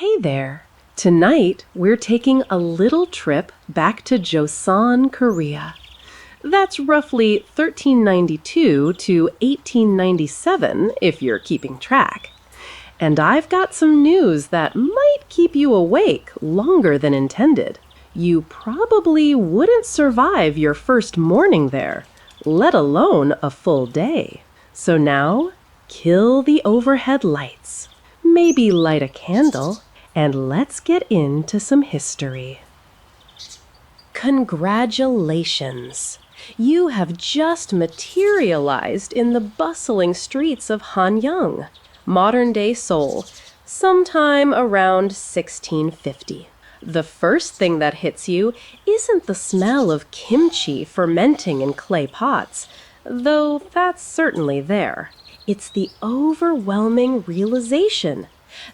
Hey there! Tonight, we're taking a little trip back to Joseon, Korea. That's roughly 1392 to 1897, if you're keeping track. And I've got some news that might keep you awake longer than intended. You probably wouldn't survive your first morning there, let alone a full day. So now, kill the overhead lights. Maybe light a candle, and let's get into some history. Congratulations! You have just materialized in the bustling streets of Hanyang, modern-day Seoul, sometime around 1650. The first thing that hits you isn't the smell of kimchi fermenting in clay pots, though that's certainly there. It's the overwhelming realization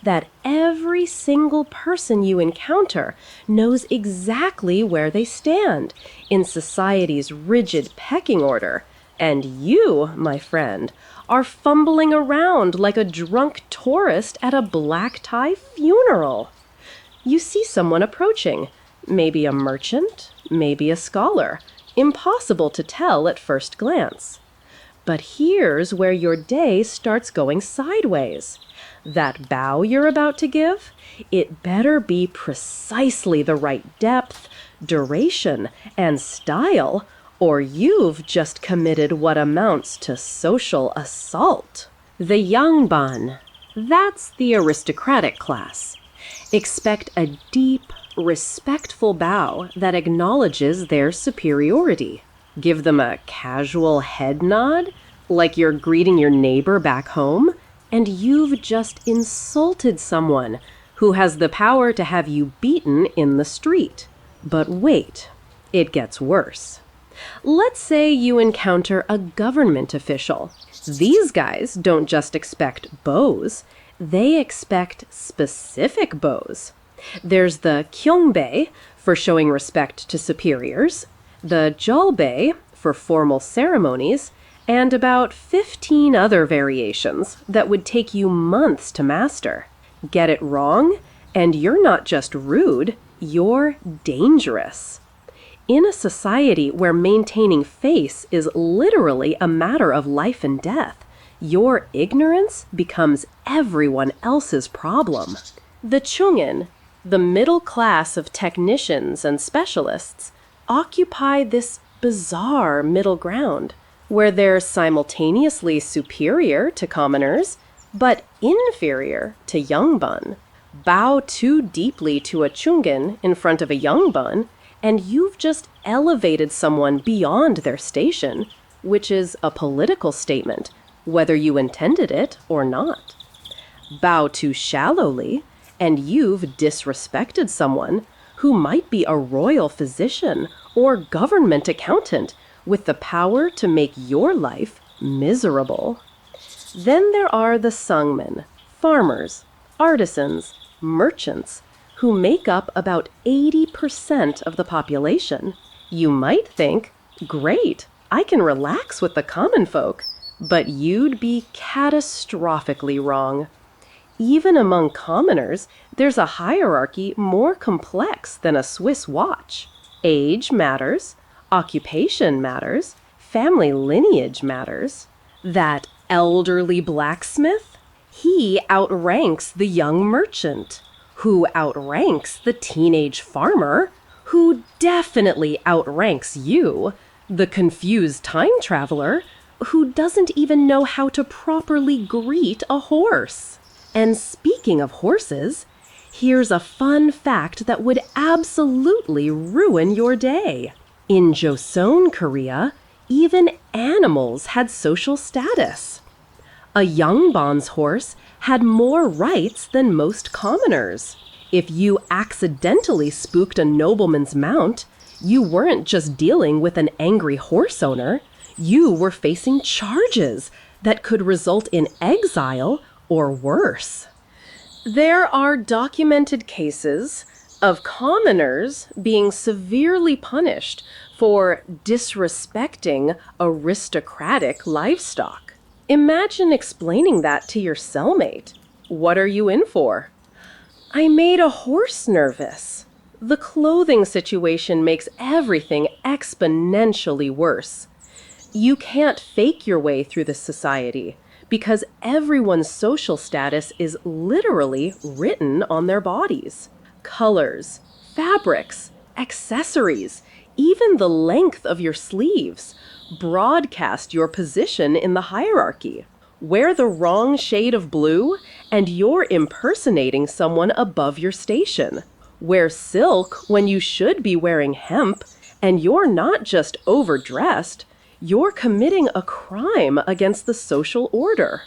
that every single person you encounter knows exactly where they stand in society's rigid pecking order, and you, my friend, are fumbling around like a drunk tourist at a black-tie funeral. You see someone approaching, maybe a merchant, maybe a scholar, impossible to tell at first glance. But here's where your day starts going sideways. That bow you're about to give, it better be precisely the right depth, duration, and style, or you've just committed what amounts to social assault. The Yangban, that's the aristocratic class. Expect a deep, respectful bow that acknowledges their superiority. Give them a casual head nod, like you're greeting your neighbor back home, and you've just insulted someone who has the power to have you beaten in the street. But wait, it gets worse. Let's say you encounter a government official. These guys don't just expect bows, they expect specific bows. There's the kyongbei for showing respect to superiors, the jolbei for formal ceremonies, and about 15 other variations that would take you months to master. Get it wrong, and you're not just rude, you're dangerous. In a society where maintaining face is literally a matter of life and death, your ignorance becomes everyone else's problem. The chungin, the middle class of technicians and specialists, occupy this bizarre middle ground, where they're simultaneously superior to commoners, but inferior to Yangban. Bow too deeply to a chungin in front of a Yangban, and you've just elevated someone beyond their station, which is a political statement, whether you intended it or not. Bow too shallowly, and you've disrespected someone who might be a royal physician or government accountant with the power to make your life miserable. Then there are the sungmen, farmers, artisans, merchants, who make up about 80% of the population. You might think, great, I can relax with the common folk, but you'd be catastrophically wrong. Even among commoners, there's a hierarchy more complex than a Swiss watch. Age matters, occupation matters, family lineage matters. That elderly blacksmith, he outranks the young merchant, who outranks the teenage farmer, who definitely outranks you, the confused time traveler, who doesn't even know how to properly greet a horse. And speaking of horses, here's a fun fact that would absolutely ruin your day. In Joseon, Korea, even animals had social status. A Yangban's horse had more rights than most commoners. If you accidentally spooked a nobleman's mount, you weren't just dealing with an angry horse owner, you were facing charges that could result in exile or worse. There are documented cases of commoners being severely punished for disrespecting aristocratic livestock. Imagine explaining that to your cellmate. What are you in for? I made a horse nervous. The clothing situation makes everything exponentially worse. You can't fake your way through this society because everyone's social status is literally written on their bodies. Colors, fabrics, accessories, even the length of your sleeves broadcast your position in the hierarchy. Wear the wrong shade of blue, and you're impersonating someone above your station. Wear silk when you should be wearing hemp, and you're not just overdressed, you're committing a crime against the social order.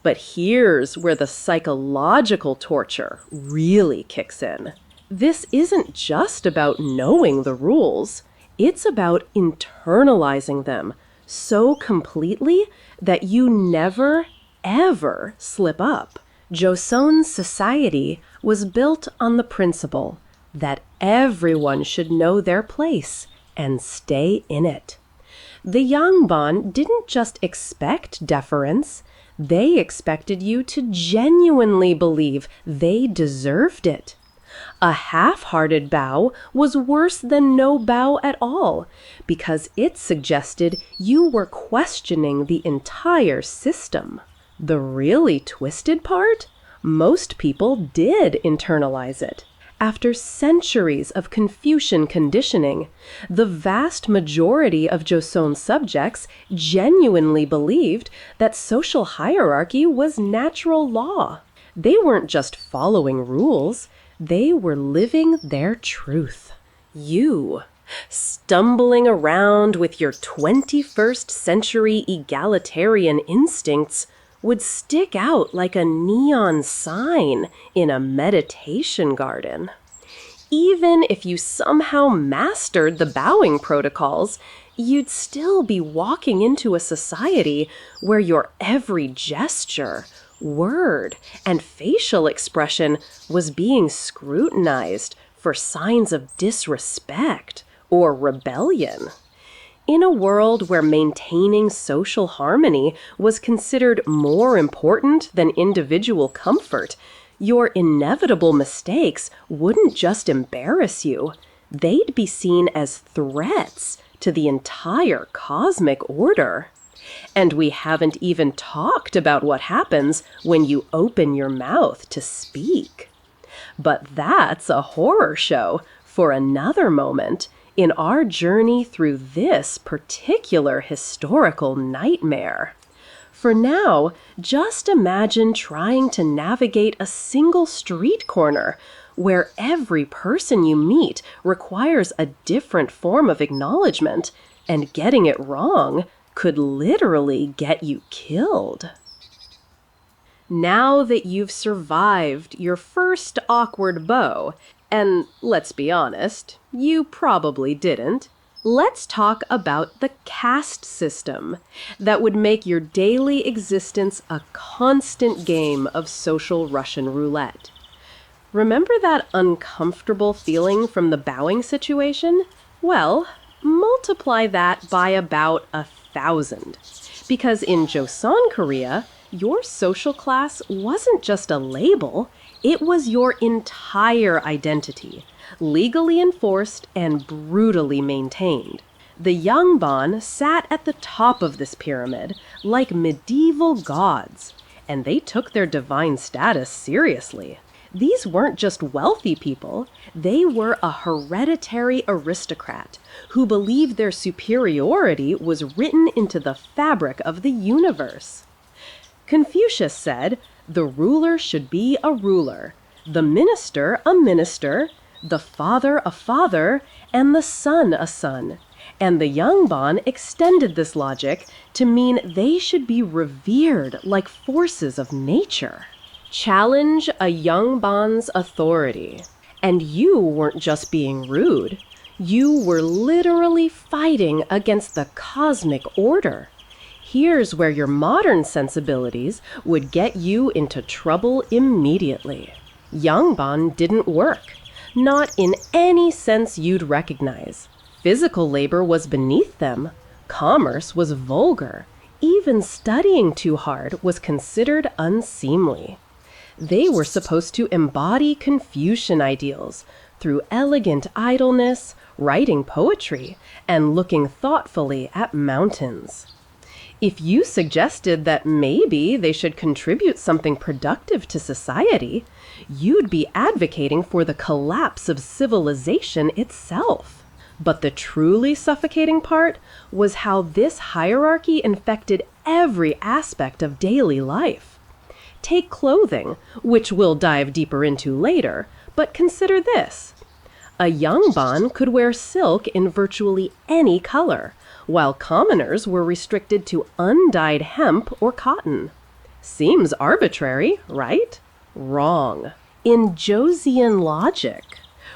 But here's where the psychological torture really kicks in. This isn't just about knowing the rules, it's about internalizing them so completely that you never, ever slip up. Joseon's society was built on the principle that everyone should know their place and stay in it. The Yangban didn't just expect deference, they expected you to genuinely believe they deserved it. A half-hearted bow was worse than no bow at all, because it suggested you were questioning the entire system. The really twisted part? Most people did internalize it. After centuries of Confucian conditioning, the vast majority of Joseon subjects genuinely believed that social hierarchy was natural law. They weren't just following rules, they were living their truth. You, stumbling around with your 21st century egalitarian instincts, would stick out like a neon sign in a meditation garden. Even if you somehow mastered the bowing protocols, you'd still be walking into a society where your every gesture, word, and facial expression was being scrutinized for signs of disrespect or rebellion. In a world where maintaining social harmony was considered more important than individual comfort, your inevitable mistakes wouldn't just embarrass you, they'd be seen as threats to the entire cosmic order. And we haven't even talked about what happens when you open your mouth to speak. But that's a horror show for another moment in our journey through this particular historical nightmare. For now, just imagine trying to navigate a single street corner where every person you meet requires a different form of acknowledgement, and getting it wrong could literally get you killed. Now that you've survived your first awkward bow, and let's be honest, you probably didn't, let's talk about the caste system that would make your daily existence a constant game of social Russian roulette. Remember that uncomfortable feeling from the bowing situation? Well, multiply that by about 1,000. Because in Joseon, Korea, your social class wasn't just a label, it was your entire identity, legally enforced and brutally maintained. The Yangban sat at the top of this pyramid like medieval gods, and they took their divine status seriously. These weren't just wealthy people, they were a hereditary aristocrat who believed their superiority was written into the fabric of the universe. Confucius said, the ruler should be a ruler, the minister a minister, the father a father, and the son a son. And the Yangban extended this logic to mean they should be revered like forces of nature. Challenge a Yangban's authority. And you weren't just being rude. You were literally fighting against the cosmic order. Here's where your modern sensibilities would get you into trouble immediately. Yangban didn't work, not in any sense you'd recognize. Physical labor was beneath them. Commerce was vulgar. Even studying too hard was considered unseemly. They were supposed to embody Confucian ideals through elegant idleness, writing poetry, and looking thoughtfully at mountains. If you suggested that maybe they should contribute something productive to society, you'd be advocating for the collapse of civilization itself. But the truly suffocating part was how this hierarchy infected every aspect of daily life. Take clothing, which we'll dive deeper into later, but consider this. A yangban could wear silk in virtually any color, while commoners were restricted to undyed hemp or cotton. Seems arbitrary, right? Wrong. In Joseon logic,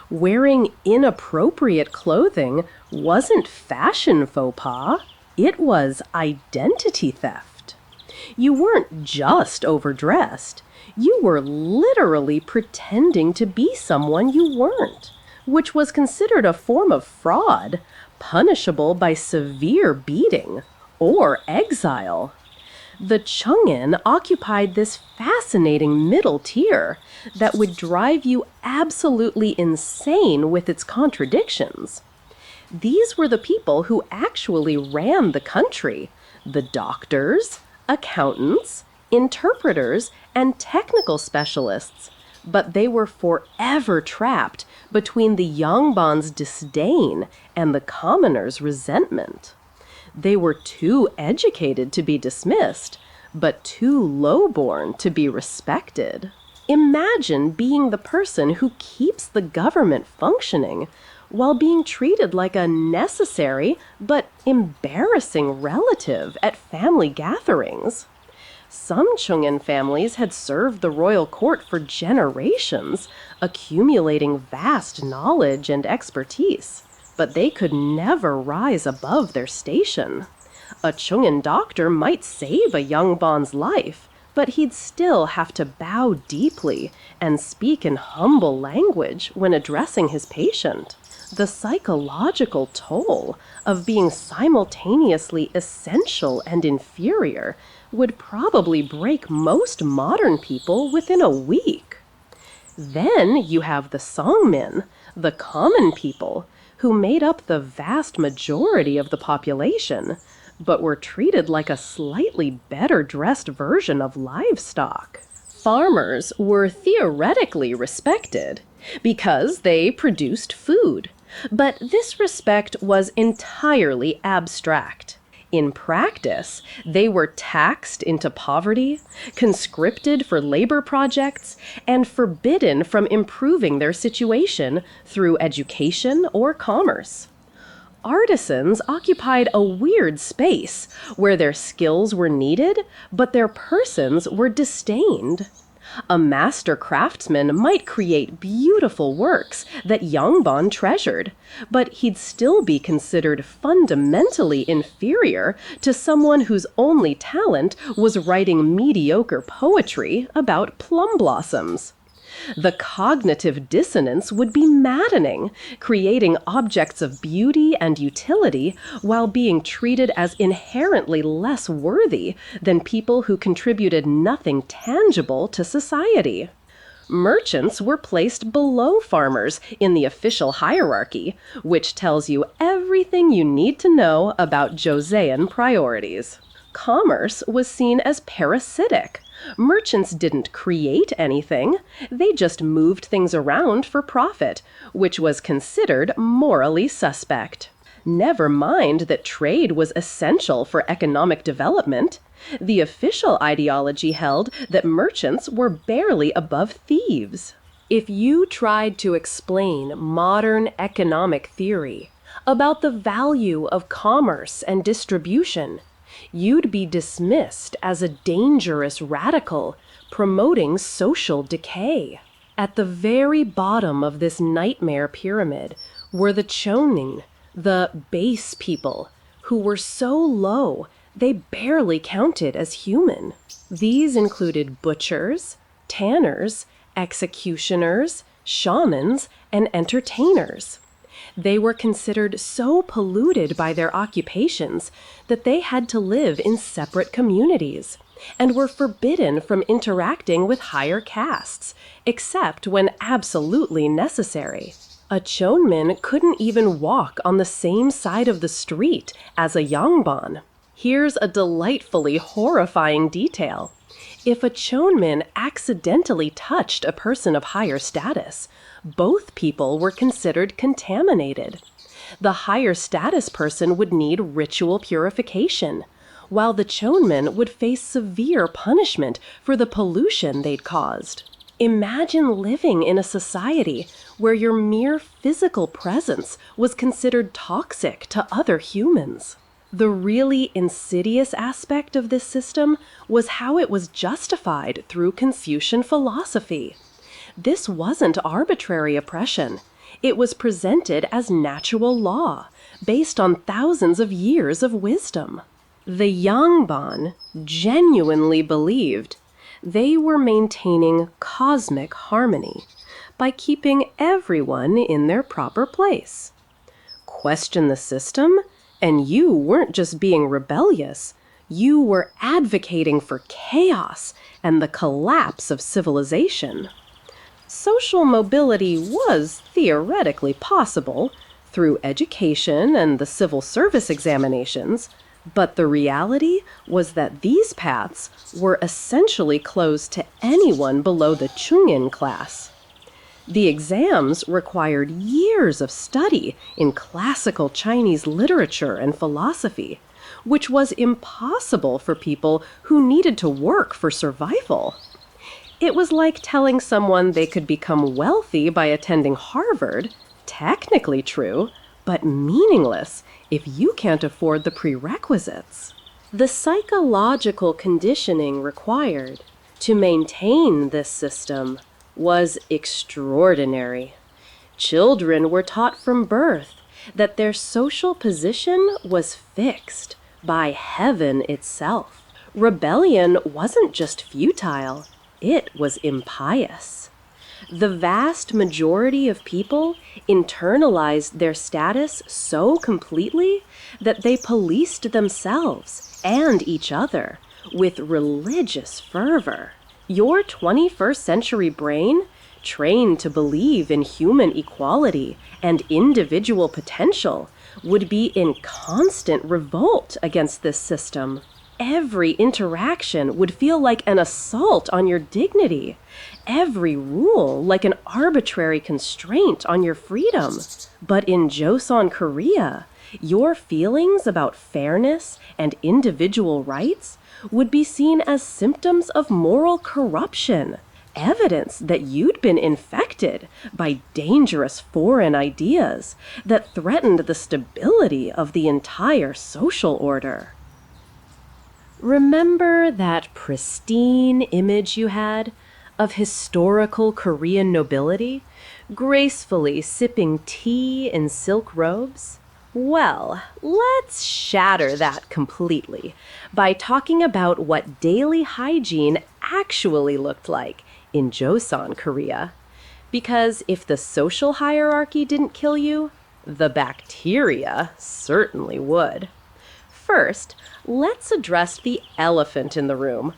wearing inappropriate clothing wasn't fashion faux pas, it was identity theft. You weren't just overdressed, you were literally pretending to be someone you weren't, which was considered a form of fraud, punishable by severe beating or exile. The Chungin occupied this fascinating middle tier that would drive you absolutely insane with its contradictions. These were the people who actually ran the country, the doctors, accountants, interpreters, and technical specialists, but they were forever trapped between the yangban's disdain and the commoner's resentment. They were too educated to be dismissed, but too low-born to be respected. Imagine being the person who keeps the government functioning while being treated like a necessary but embarrassing relative at family gatherings. Some Chungin families had served the royal court for generations, accumulating vast knowledge and expertise, but they could never rise above their station. A Chungin doctor might save a yangban's life, but he'd still have to bow deeply and speak in humble language when addressing his patient. The psychological toll of being simultaneously essential and inferior would probably break most modern people within a week. Then you have the Songmin, the common people, who made up the vast majority of the population, but were treated like a slightly better dressed version of livestock. Farmers were theoretically respected because they produced food, but this respect was entirely abstract. In practice, they were taxed into poverty, conscripted for labor projects, and forbidden from improving their situation through education or commerce. Artisans occupied a weird space where their skills were needed, but their persons were disdained. A master craftsman might create beautiful works that yangban treasured, but he'd still be considered fundamentally inferior to someone whose only talent was writing mediocre poetry about plum blossoms. The cognitive dissonance would be maddening, creating objects of beauty and utility while being treated as inherently less worthy than people who contributed nothing tangible to society. Merchants were placed below farmers in the official hierarchy, which tells you everything you need to know about Joseon priorities. Commerce was seen as parasitic. Merchants didn't create anything, they just moved things around for profit, which was considered morally suspect. Never mind that trade was essential for economic development. The official ideology held that merchants were barely above thieves. If you tried to explain modern economic theory about the value of commerce and distribution, you'd be dismissed as a dangerous radical promoting social decay. At the very bottom of this nightmare pyramid were the chonin, the base people, who were so low they barely counted as human. These included butchers, tanners, executioners, shamans, and entertainers. They were considered so polluted by their occupations that they had to live in separate communities, and were forbidden from interacting with higher castes, except when absolutely necessary. A Chonmin couldn't even walk on the same side of the street as a Yangban. Here's a delightfully horrifying detail. If a Chonmin accidentally touched a person of higher status, both people were considered contaminated. The higher status person would need ritual purification, while the Chonmin would face severe punishment for the pollution they'd caused. Imagine living in a society where your mere physical presence was considered toxic to other humans. The really insidious aspect of this system was how it was justified through Confucian philosophy. This wasn't arbitrary oppression. It was presented as natural law, based on thousands of years of wisdom. The Yangban genuinely believed they were maintaining cosmic harmony by keeping everyone in their proper place. Question the system, and you weren't just being rebellious, you were advocating for chaos and the collapse of civilization. Social mobility was theoretically possible through education and the civil service examinations, but the reality was that these paths were essentially closed to anyone below the Chungin class. The exams required years of study in classical Chinese literature and philosophy, which was impossible for people who needed to work for survival. It was like telling someone they could become wealthy by attending Harvard, technically true, but meaningless if you can't afford the prerequisites. The psychological conditioning required to maintain this system was extraordinary. Children were taught from birth that their social position was fixed by heaven itself. Rebellion wasn't just futile, it was impious. The vast majority of people internalized their status so completely that they policed themselves and each other with religious fervor. Your 21st century brain, trained to believe in human equality and individual potential, would be in constant revolt against this system. Every interaction would feel like an assault on your dignity, every rule like an arbitrary constraint on your freedom. But in Joseon, Korea, your feelings about fairness and individual rights would be seen as symptoms of moral corruption, evidence that you'd been infected by dangerous foreign ideas that threatened the stability of the entire social order. Remember that pristine image you had of historical Korean nobility gracefully sipping tea in silk robes? Well, let's shatter that completely by talking about what daily hygiene actually looked like in Joseon, Korea. Because if the social hierarchy didn't kill you, the bacteria certainly would. First, let's address the elephant in the room,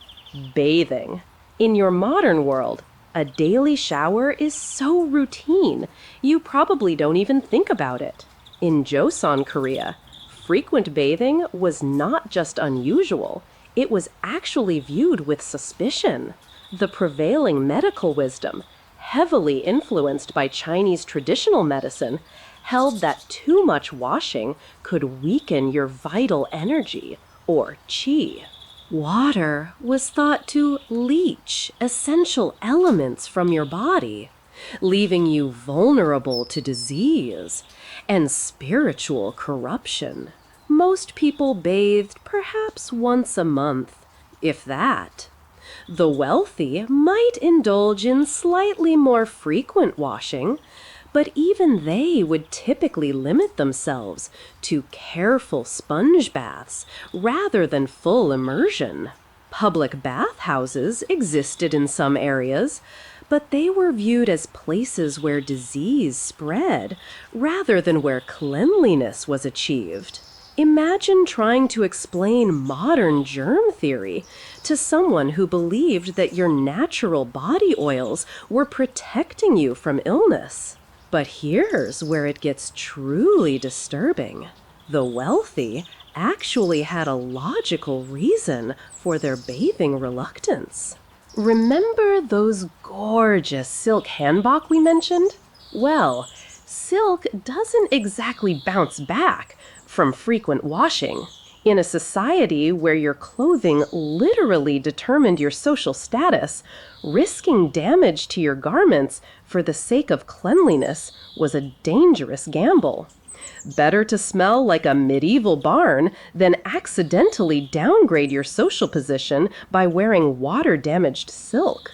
bathing. In your modern world, a daily shower is so routine, you probably don't even think about it. In Joseon, Korea, frequent bathing was not just unusual, it was actually viewed with suspicion. The prevailing medical wisdom, heavily influenced by Chinese traditional medicine, held that too much washing could weaken your vital energy, or qi. Water was thought to leach essential elements from your body, leaving you vulnerable to disease and spiritual corruption. Most people bathed perhaps once a month, if that. The wealthy might indulge in slightly more frequent washing, but even they would typically limit themselves to careful sponge baths rather than full immersion. Public bathhouses existed in some areas, but they were viewed as places where disease spread rather than where cleanliness was achieved. Imagine trying to explain modern germ theory to someone who believed that your natural body oils were protecting you from illness. But here's where it gets truly disturbing. The wealthy actually had a logical reason for their bathing reluctance. Remember those gorgeous silk hanbok we mentioned? Well, silk doesn't exactly bounce back from frequent washing. In a society where your clothing literally determined your social status, risking damage to your garments for the sake of cleanliness was a dangerous gamble. Better to smell like a medieval barn than accidentally downgrade your social position by wearing water-damaged silk.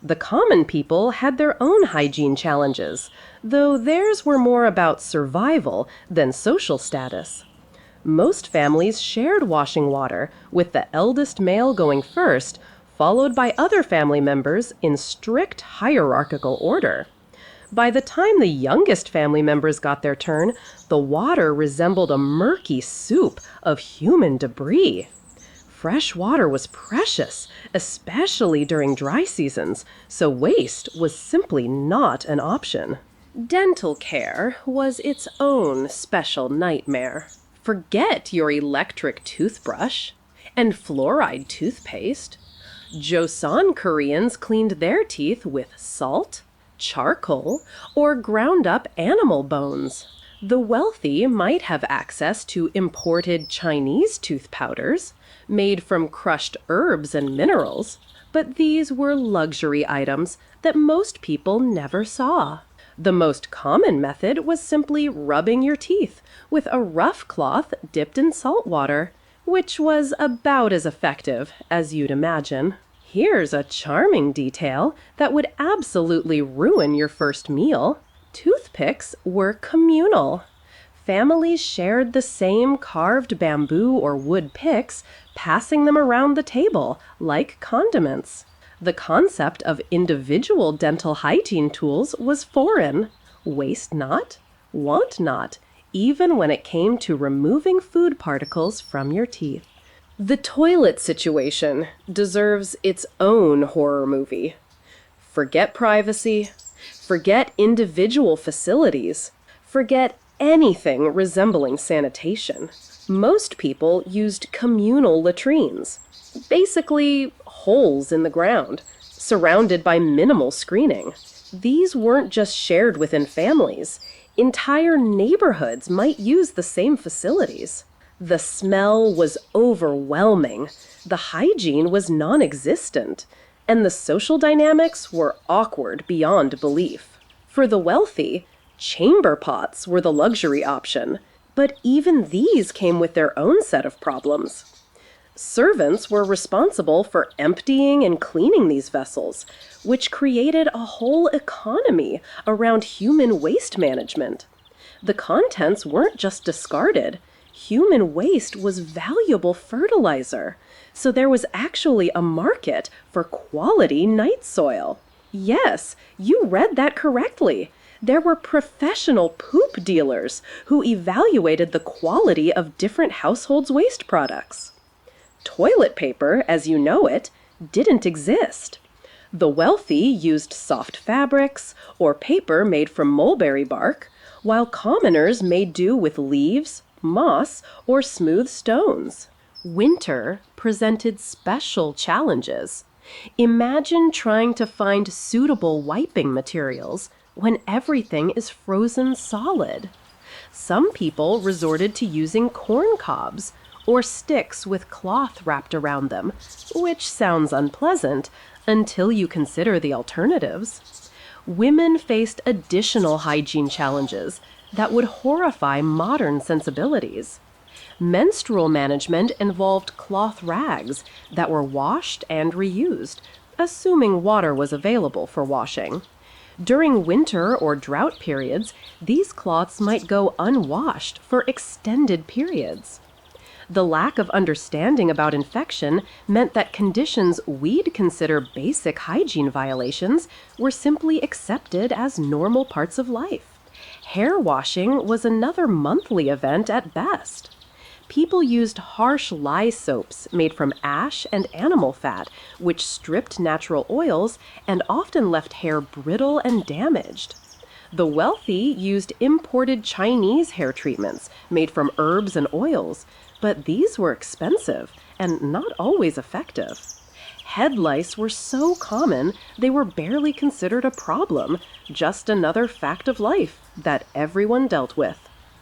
The common people had their own hygiene challenges, though theirs were more about survival than social status. Most families shared washing water, with the eldest male going first, followed by other family members in strict hierarchical order. By the time the youngest family members got their turn, the water resembled a murky soup of human debris. Fresh water was precious, especially during dry seasons, so waste was simply not an option. Dental care was its own special nightmare. Forget your electric toothbrush and fluoride toothpaste. Joseon Koreans cleaned their teeth with salt, charcoal, or ground-up animal bones. The wealthy might have access to imported Chinese tooth powders, made from crushed herbs and minerals, but these were luxury items that most people never saw. The most common method was simply rubbing your teeth with a rough cloth dipped in salt water, which was about as effective as you'd imagine. Here's a charming detail that would absolutely ruin your first meal. Toothpicks were communal. Families shared the same carved bamboo or wood picks, passing them around the table like condiments. The concept of individual dental hygiene tools was foreign. Waste not, want not, even when it came to removing food particles from your teeth. The toilet situation deserves its own horror movie. Forget privacy, forget individual facilities, forget anything resembling sanitation. Most people used communal latrines, basically holes in the ground, surrounded by minimal screening. These weren't just shared within families. Entire neighborhoods might use the same facilities. The smell was overwhelming, the hygiene was non-existent, and the social dynamics were awkward beyond belief. For the wealthy, chamber pots were the luxury option, but even these came with their own set of problems. Servants were responsible for emptying and cleaning these vessels, which created a whole economy around human waste management. The contents weren't just discarded. Human waste was valuable fertilizer, so there was actually a market for quality night soil. Yes, you read that correctly. There were professional poop dealers who evaluated the quality of different households' waste products. Toilet paper, as you know it, didn't exist. The wealthy used soft fabrics or paper made from mulberry bark, while commoners made do with leaves, moss, or smooth stones. Winter presented special challenges. Imagine trying to find suitable wiping materials when everything is frozen solid. Some people resorted to using corn cobs or sticks with cloth wrapped around them, which sounds unpleasant until you consider the alternatives. Women faced additional hygiene challenges that would horrify modern sensibilities. Menstrual management involved cloth rags that were washed and reused, assuming water was available for washing. During winter or drought periods, these cloths might go unwashed for extended periods. The lack of understanding about infection meant that conditions we'd consider basic hygiene violations were simply accepted as normal parts of life. Hair washing was another monthly event at best. People used harsh lye soaps made from ash and animal fat, which stripped natural oils and often left hair brittle and damaged. The wealthy used imported Chinese hair treatments made from herbs and oils, but these were expensive and not always effective. Head lice were so common they were barely considered a problem, just another fact of life that everyone dealt with.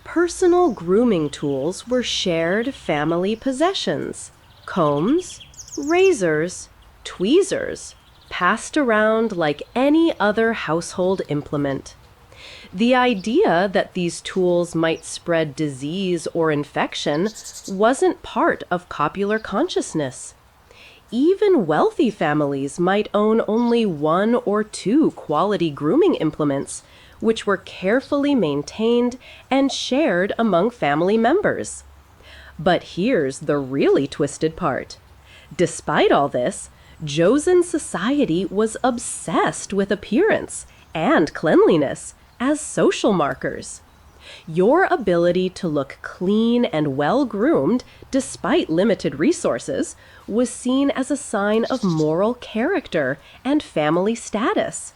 Personal grooming tools were shared family possessions. Combs, razors, tweezers, passed around like any other household implement. The idea that these tools might spread disease or infection wasn't part of popular consciousness. Even wealthy families might own only one or two quality grooming implements, which were carefully maintained and shared among family members. But here's the really twisted part. Despite all this, Joseon society was obsessed with appearance and cleanliness as social markers. Your ability to look clean and well-groomed, despite limited resources, was seen as a sign of moral character and family status.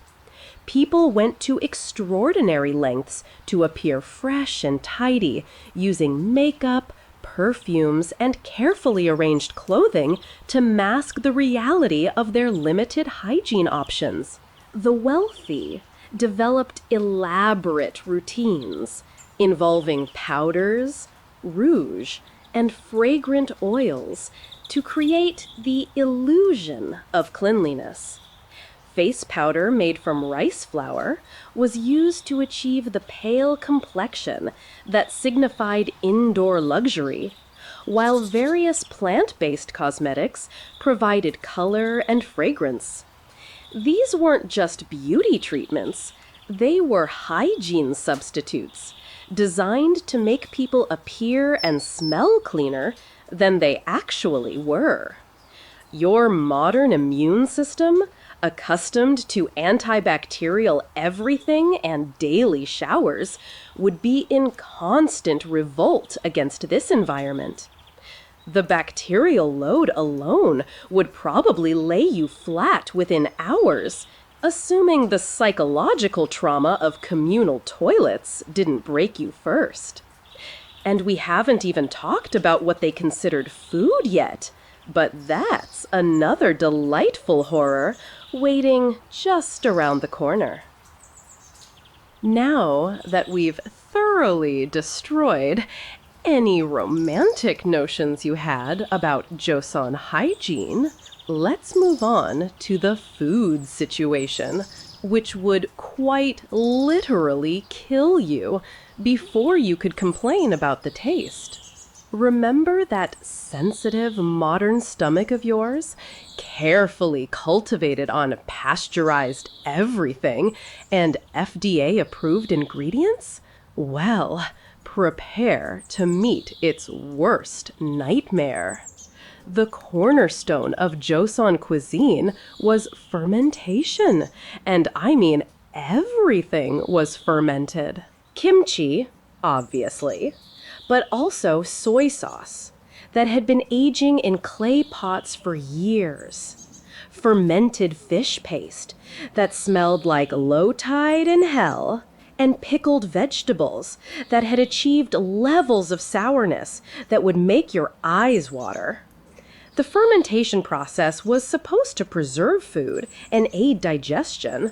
People went to extraordinary lengths to appear fresh and tidy, using makeup, perfumes, and carefully arranged clothing to mask the reality of their limited hygiene options. The wealthy developed elaborate routines involving powders, rouge, and fragrant oils to create the illusion of cleanliness. Face powder made from rice flour was used to achieve the pale complexion that signified indoor luxury, while various plant-based cosmetics provided color and fragrance. These weren't just beauty treatments, they were hygiene substitutes, designed to make people appear and smell cleaner than they actually were. Your modern immune system, accustomed to antibacterial everything and daily showers, would be in constant revolt against this environment. The bacterial load alone would probably lay you flat within hours, assuming the psychological trauma of communal toilets didn't break you first. And we haven't even talked about what they considered food yet, but that's another delightful horror waiting just around the corner. Now that we've thoroughly destroyed any romantic notions you had about Joseon hygiene, let's move on to the food situation, which would quite literally kill you before you could complain about the taste. Remember that sensitive modern stomach of yours, carefully cultivated on pasteurized everything and FDA-approved ingredients? Well, prepare to meet its worst nightmare. The cornerstone of Joseon cuisine was fermentation, and I mean everything was fermented. Kimchi, obviously, but also soy sauce that had been aging in clay pots for years. Fermented fish paste that smelled like low tide in hell, and pickled vegetables that had achieved levels of sourness that would make your eyes water. The fermentation process was supposed to preserve food and aid digestion,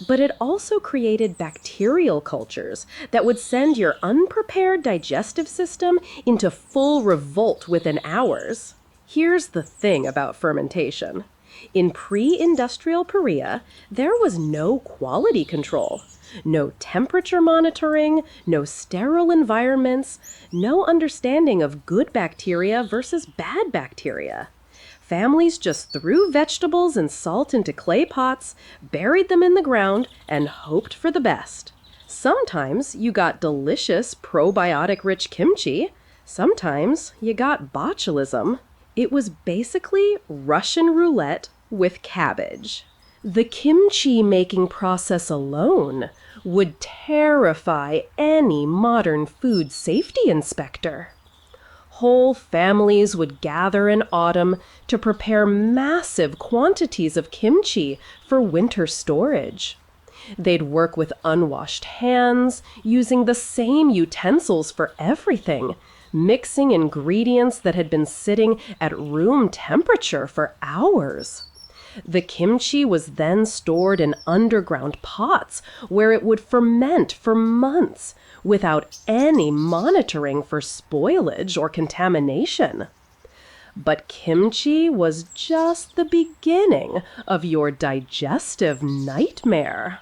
but it also created bacterial cultures that would send your unprepared digestive system into full revolt within hours. Here's the thing about fermentation. In pre-industrial Korea, there was no quality control, no temperature monitoring, no sterile environments, no understanding of good bacteria versus bad bacteria. Families just threw vegetables and salt into clay pots, buried them in the ground, and hoped for the best. Sometimes you got delicious probiotic-rich kimchi. Sometimes you got botulism. It was basically Russian roulette with cabbage. The kimchi making process alone would terrify any modern food safety inspector. Whole families would gather in autumn to prepare massive quantities of kimchi for winter storage. They'd work with unwashed hands, using the same utensils for everything, mixing ingredients that had been sitting at room temperature for hours. The kimchi was then stored in underground pots where it would ferment for months without any monitoring for spoilage or contamination. But kimchi was just the beginning of your digestive nightmare.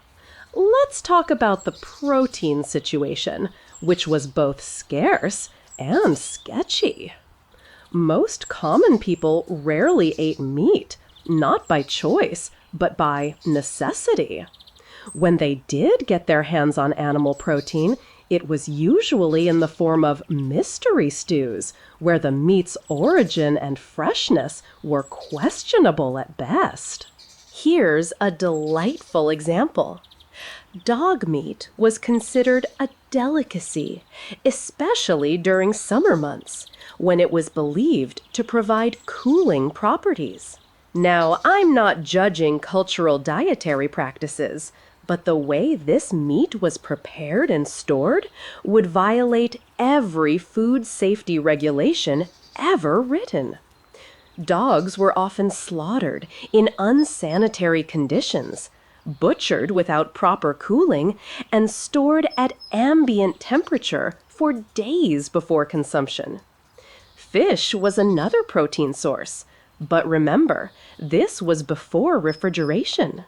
Let's talk about the protein situation, which was both scarce and sketchy. Most common people rarely ate meat, not by choice, but by necessity. When they did get their hands on animal protein, it was usually in the form of mystery stews, where the meat's origin and freshness were questionable at best. Here's a delightful example. Dog meat was considered a delicacy, especially during summer months, when it was believed to provide cooling properties. Now, I'm not judging cultural dietary practices, but the way this meat was prepared and stored would violate every food safety regulation ever written. Dogs were often slaughtered in unsanitary conditions, butchered without proper cooling, and stored at ambient temperature for days before consumption. Fish was another protein source, but remember, this was before refrigeration.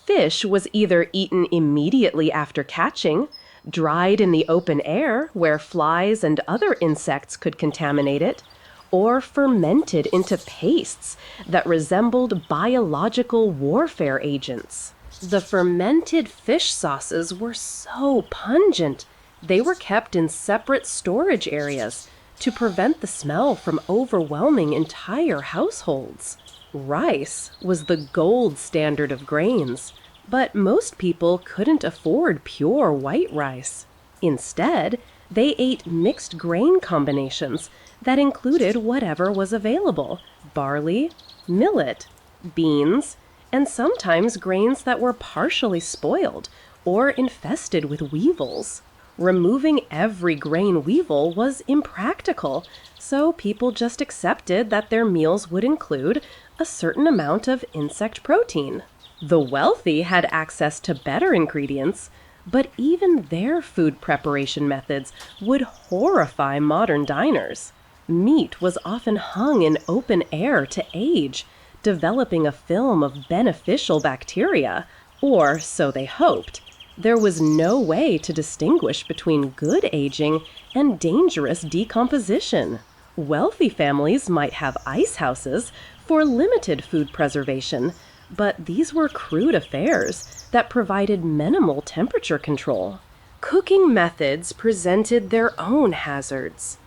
Fish was either eaten immediately after catching, dried in the open air where flies and other insects could contaminate it, or fermented into pastes that resembled biological warfare agents. The fermented fish sauces were so pungent, they were kept in separate storage areas to prevent the smell from overwhelming entire households. Rice was the gold standard of grains, but most people couldn't afford pure white rice. Instead, they ate mixed grain combinations that included whatever was available: barley, millet, beans, and sometimes grains that were partially spoiled or infested with weevils. Removing every grain weevil was impractical, so people just accepted that their meals would include a certain amount of insect protein. The wealthy had access to better ingredients, but even their food preparation methods would horrify modern diners. Meat was often hung in open air to age, developing a film of beneficial bacteria, or so they hoped. There was no way to distinguish between good aging and dangerous decomposition. Wealthy families might have ice houses for limited food preservation, but these were crude affairs that provided minimal temperature control. Cooking methods presented their own hazards.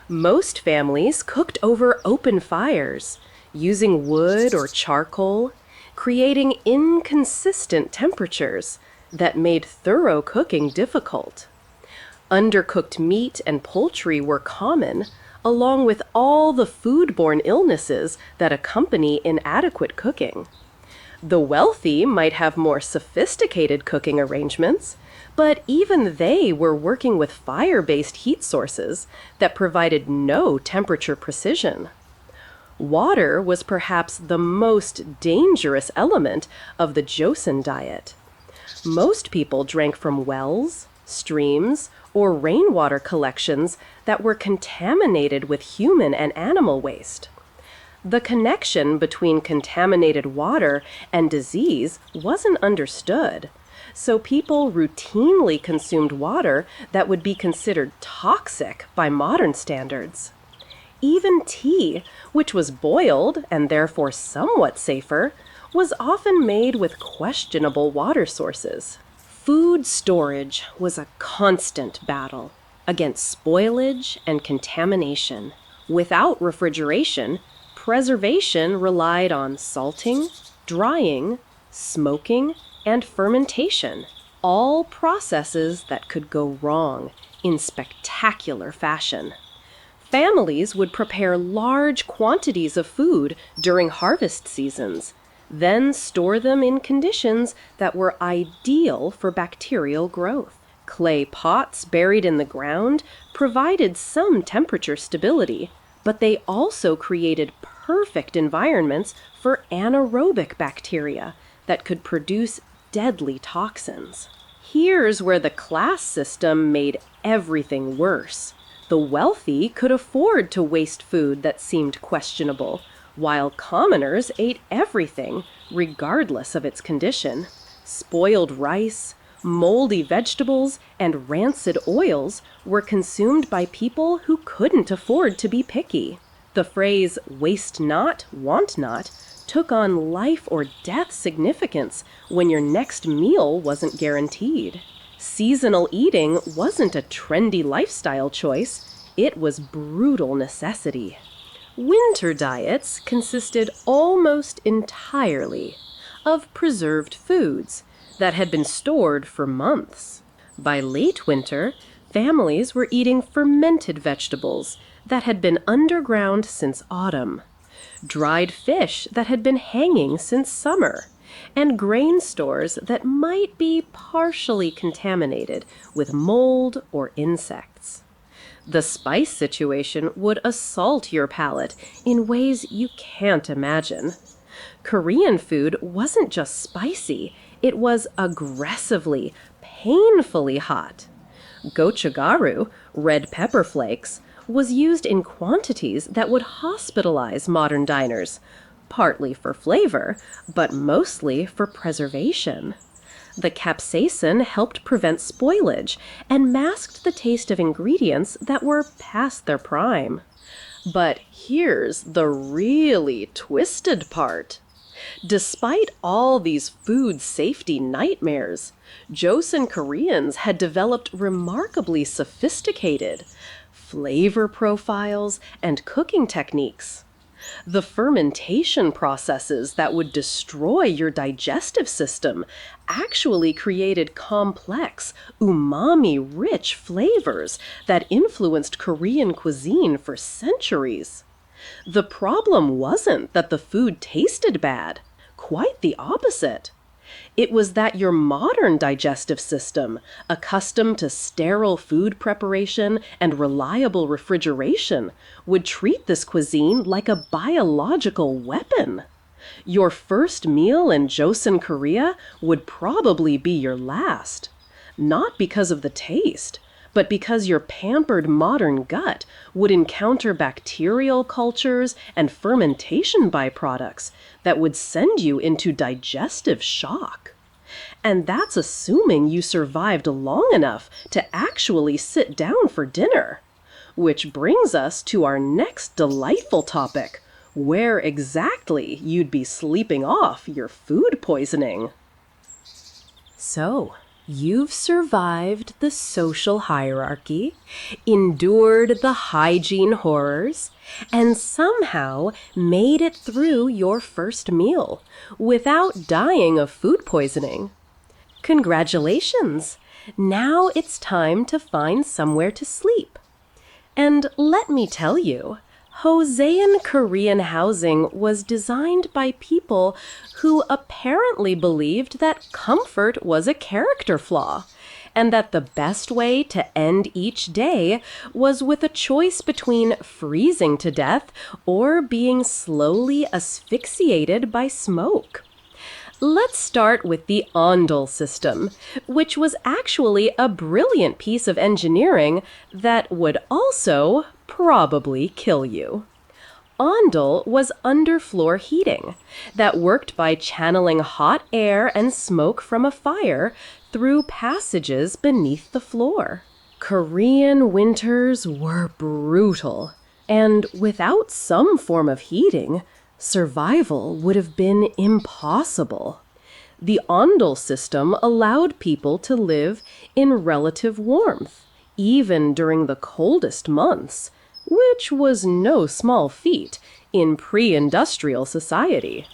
Most families cooked over open fires, using wood or charcoal, creating inconsistent temperatures that made thorough cooking difficult. Undercooked meat and poultry were common, along with all the foodborne illnesses that accompany inadequate cooking. The wealthy might have more sophisticated cooking arrangements, but even they were working with fire-based heat sources that provided no temperature precision. Water was perhaps the most dangerous element of the Joseon diet. Most people drank from wells, streams, or rainwater collections that were contaminated with human and animal waste. The connection between contaminated water and disease wasn't understood, so people routinely consumed water that would be considered toxic by modern standards. Even tea, which was boiled and therefore somewhat safer, was often made with questionable water sources. Food storage was a constant battle against spoilage and contamination. Without refrigeration, preservation relied on salting, drying, smoking, and fermentation, all processes that could go wrong in spectacular fashion. Families would prepare large quantities of food during harvest seasons, then store them in conditions that were ideal for bacterial growth. Clay pots buried in the ground provided some temperature stability, but they also created perfect environments for anaerobic bacteria that could produce deadly toxins. Here's where the class system made everything worse. The wealthy could afford to waste food that seemed questionable, while commoners ate everything, regardless of its condition. Spoiled rice, moldy vegetables, and rancid oils were consumed by people who couldn't afford to be picky. The phrase "waste not, want not" took on life or death significance when your next meal wasn't guaranteed. Seasonal eating wasn't a trendy lifestyle choice, it was brutal necessity. Winter diets consisted almost entirely of preserved foods that had been stored for months. By late winter, families were eating fermented vegetables that had been underground since autumn, dried fish that had been hanging since summer, and grain stores that might be partially contaminated with mold or insects. The spice situation would assault your palate in ways you can't imagine. Korean food wasn't just spicy, it was aggressively, painfully hot. Gochugaru, red pepper flakes, was used in quantities that would hospitalize modern diners, partly for flavor, but mostly for preservation. The capsaicin helped prevent spoilage and masked the taste of ingredients that were past their prime. But here's the really twisted part. Despite all these food safety nightmares, Joseon Koreans had developed remarkably sophisticated flavor profiles and cooking techniques. The fermentation processes that would destroy your digestive system actually created complex, umami-rich flavors that influenced Korean cuisine for centuries. The problem wasn't that the food tasted bad, quite the opposite. It was that your modern digestive system, accustomed to sterile food preparation and reliable refrigeration, would treat this cuisine like a biological weapon. Your first meal in Joseon, Korea would probably be your last, not because of the taste, but because your pampered modern gut would encounter bacterial cultures and fermentation byproducts that would send you into digestive shock. And that's assuming you survived long enough to actually sit down for dinner. Which brings us to our next delightful topic, where exactly you'd be sleeping off your food poisoning. So, you've survived the social hierarchy, endured the hygiene horrors, and somehow made it through your first meal without dying of food poisoning. Congratulations! Now it's time to find somewhere to sleep. And let me tell you, Joseon Korean housing was designed by people who apparently believed that comfort was a character flaw, and that the best way to end each day was with a choice between freezing to death or being slowly asphyxiated by smoke. Let's start with the Ondol system, which was actually a brilliant piece of engineering that would also probably kill you. Ondol was underfloor heating that worked by channeling hot air and smoke from a fire through passages beneath the floor. Korean winters were brutal, and without some form of heating, survival would have been impossible. The Ondol system allowed people to live in relative warmth, even during the coldest months, which was no small feat in pre-industrial society.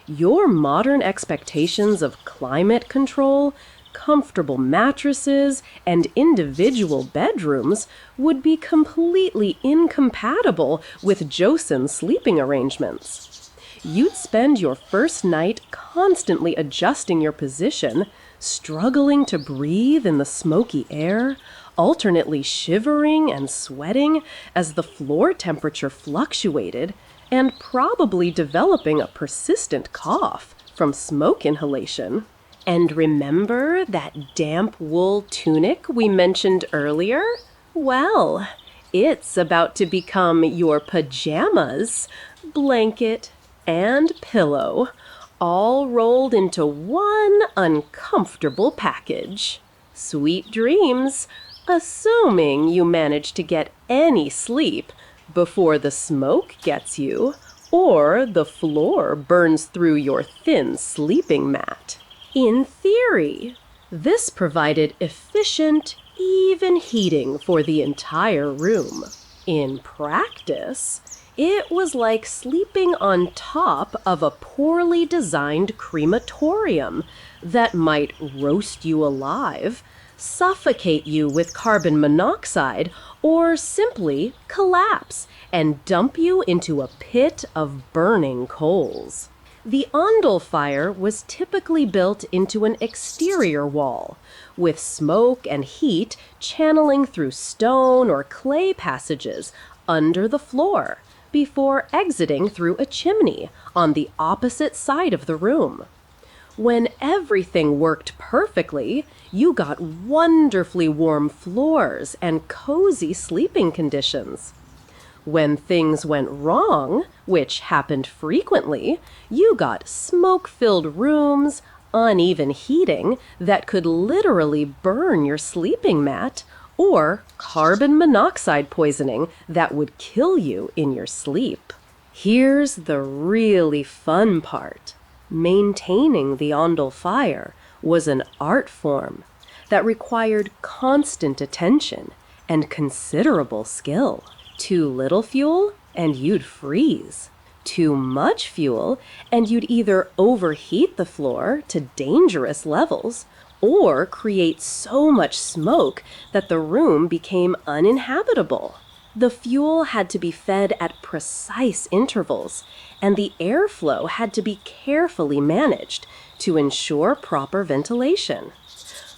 Your modern expectations of climate control comfortable mattresses, and individual bedrooms would be completely incompatible with Joseon sleeping arrangements. You'd spend your first night constantly adjusting your position, struggling to breathe in the smoky air, alternately shivering and sweating as the floor temperature fluctuated, and probably developing a persistent cough from smoke inhalation. And remember that damp wool tunic we mentioned earlier? Well, it's about to become your pajamas, blanket, and pillow, all rolled into one uncomfortable package. Sweet dreams, assuming you manage to get any sleep before the smoke gets you or the floor burns through your thin sleeping mat. In theory, this provided efficient, even heating for the entire room. In practice, it was like sleeping on top of a poorly designed crematorium that might roast you alive, suffocate you with carbon monoxide, or simply collapse and dump you into a pit of burning coals. The ondol fire was typically built into an exterior wall, with smoke and heat channeling through stone or clay passages under the floor before exiting through a chimney on the opposite side of the room. When everything worked perfectly, you got wonderfully warm floors and cozy sleeping conditions. When things went wrong, which happened frequently, you got smoke-filled rooms, uneven heating that could literally burn your sleeping mat, or carbon monoxide poisoning that would kill you in your sleep. Here's the really fun part. Maintaining the ondol fire was an art form that required constant attention and considerable skill. Too little fuel, and you'd freeze. Too much fuel, and you'd either overheat the floor to dangerous levels or create so much smoke that the room became uninhabitable. The fuel had to be fed at precise intervals, and the airflow had to be carefully managed to ensure proper ventilation.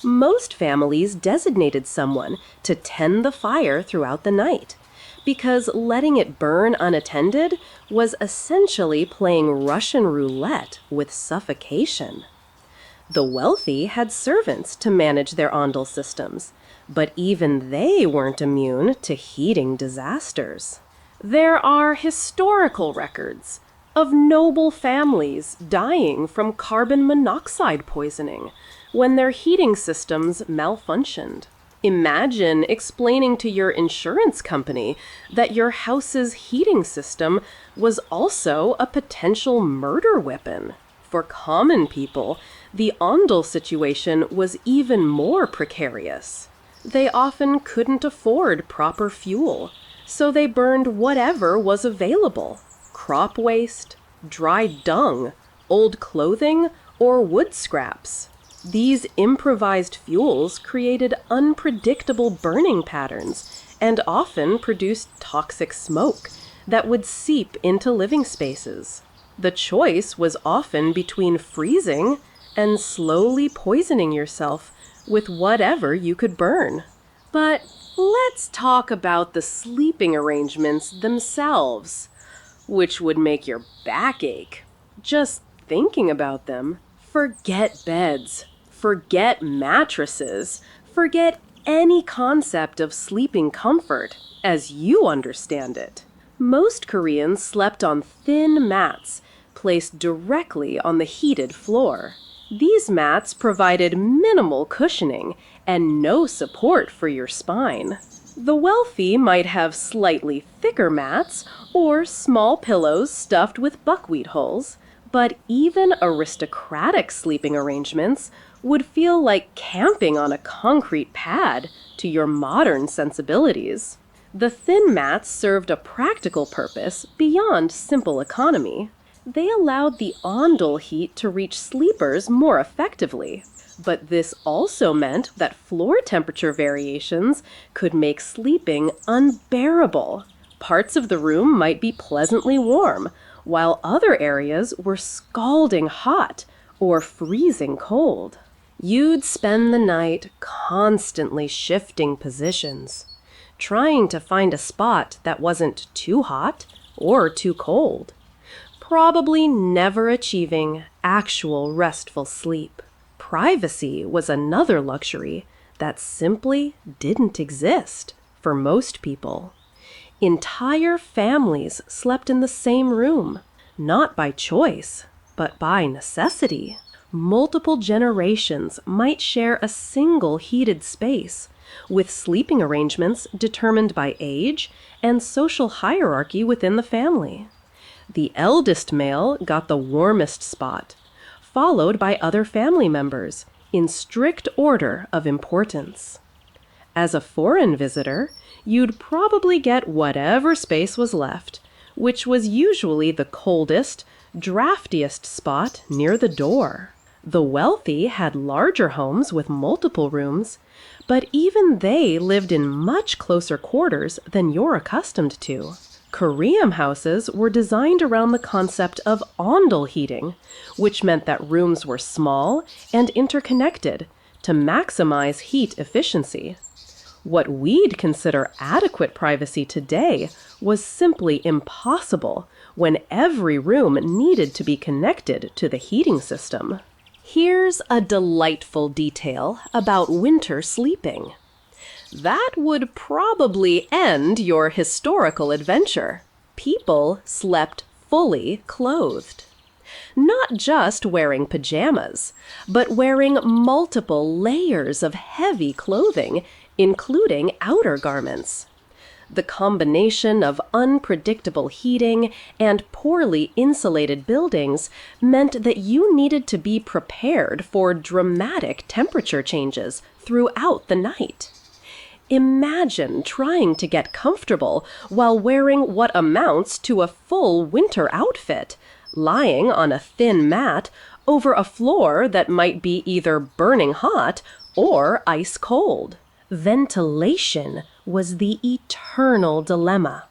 Most families designated someone to tend the fire throughout the night, because letting it burn unattended was essentially playing Russian roulette with suffocation. The wealthy had servants to manage their ondol systems, but even they weren't immune to heating disasters. There are historical records of noble families dying from carbon monoxide poisoning when their heating systems malfunctioned. Imagine explaining to your insurance company that your house's heating system was also a potential murder weapon. For common people, the ondol situation was even more precarious. They often couldn't afford proper fuel, so they burned whatever was available: crop waste, dried dung, old clothing, or wood scraps. These improvised fuels created unpredictable burning patterns and often produced toxic smoke that would seep into living spaces. The choice was often between freezing and slowly poisoning yourself with whatever you could burn. But let's talk about the sleeping arrangements themselves, which would make your back ache just thinking about them. Forget beds, forget mattresses, forget any concept of sleeping comfort as you understand it. Most Koreans slept on thin mats placed directly on the heated floor. These mats provided minimal cushioning and no support for your spine. The wealthy might have slightly thicker mats or small pillows stuffed with buckwheat hulls, but even aristocratic sleeping arrangements would feel like camping on a concrete pad to your modern sensibilities. The thin mats served a practical purpose beyond simple economy. They allowed the ondol heat to reach sleepers more effectively. But this also meant that floor temperature variations could make sleeping unbearable. Parts of the room might be pleasantly warm, while other areas were scalding hot or freezing cold. You'd spend the night constantly shifting positions, trying to find a spot that wasn't too hot or too cold, probably never achieving actual restful sleep. Privacy was another luxury that simply didn't exist for most people. Entire families slept in the same room, not by choice, but by necessity. Multiple generations might share a single heated space, with sleeping arrangements determined by age and social hierarchy within the family. The eldest male got the warmest spot, followed by other family members, in strict order of importance. As a foreign visitor, you'd probably get whatever space was left, which was usually the coldest, draftiest spot near the door. The wealthy had larger homes with multiple rooms, but even they lived in much closer quarters than you're accustomed to. Korean houses were designed around the concept of ondol heating, which meant that rooms were small and interconnected to maximize heat efficiency. What we'd consider adequate privacy today was simply impossible when every room needed to be connected to the heating system. Here's a delightful detail about winter sleeping. That would probably end your historical adventure. People slept fully clothed. Not just wearing pajamas, but wearing multiple layers of heavy clothing, including outer garments. The combination of unpredictable heating and poorly insulated buildings meant that you needed to be prepared for dramatic temperature changes throughout the night. Imagine trying to get comfortable while wearing what amounts to a full winter outfit, lying on a thin mat over a floor that might be either burning hot or ice cold. Ventilation was the eternal dilemma.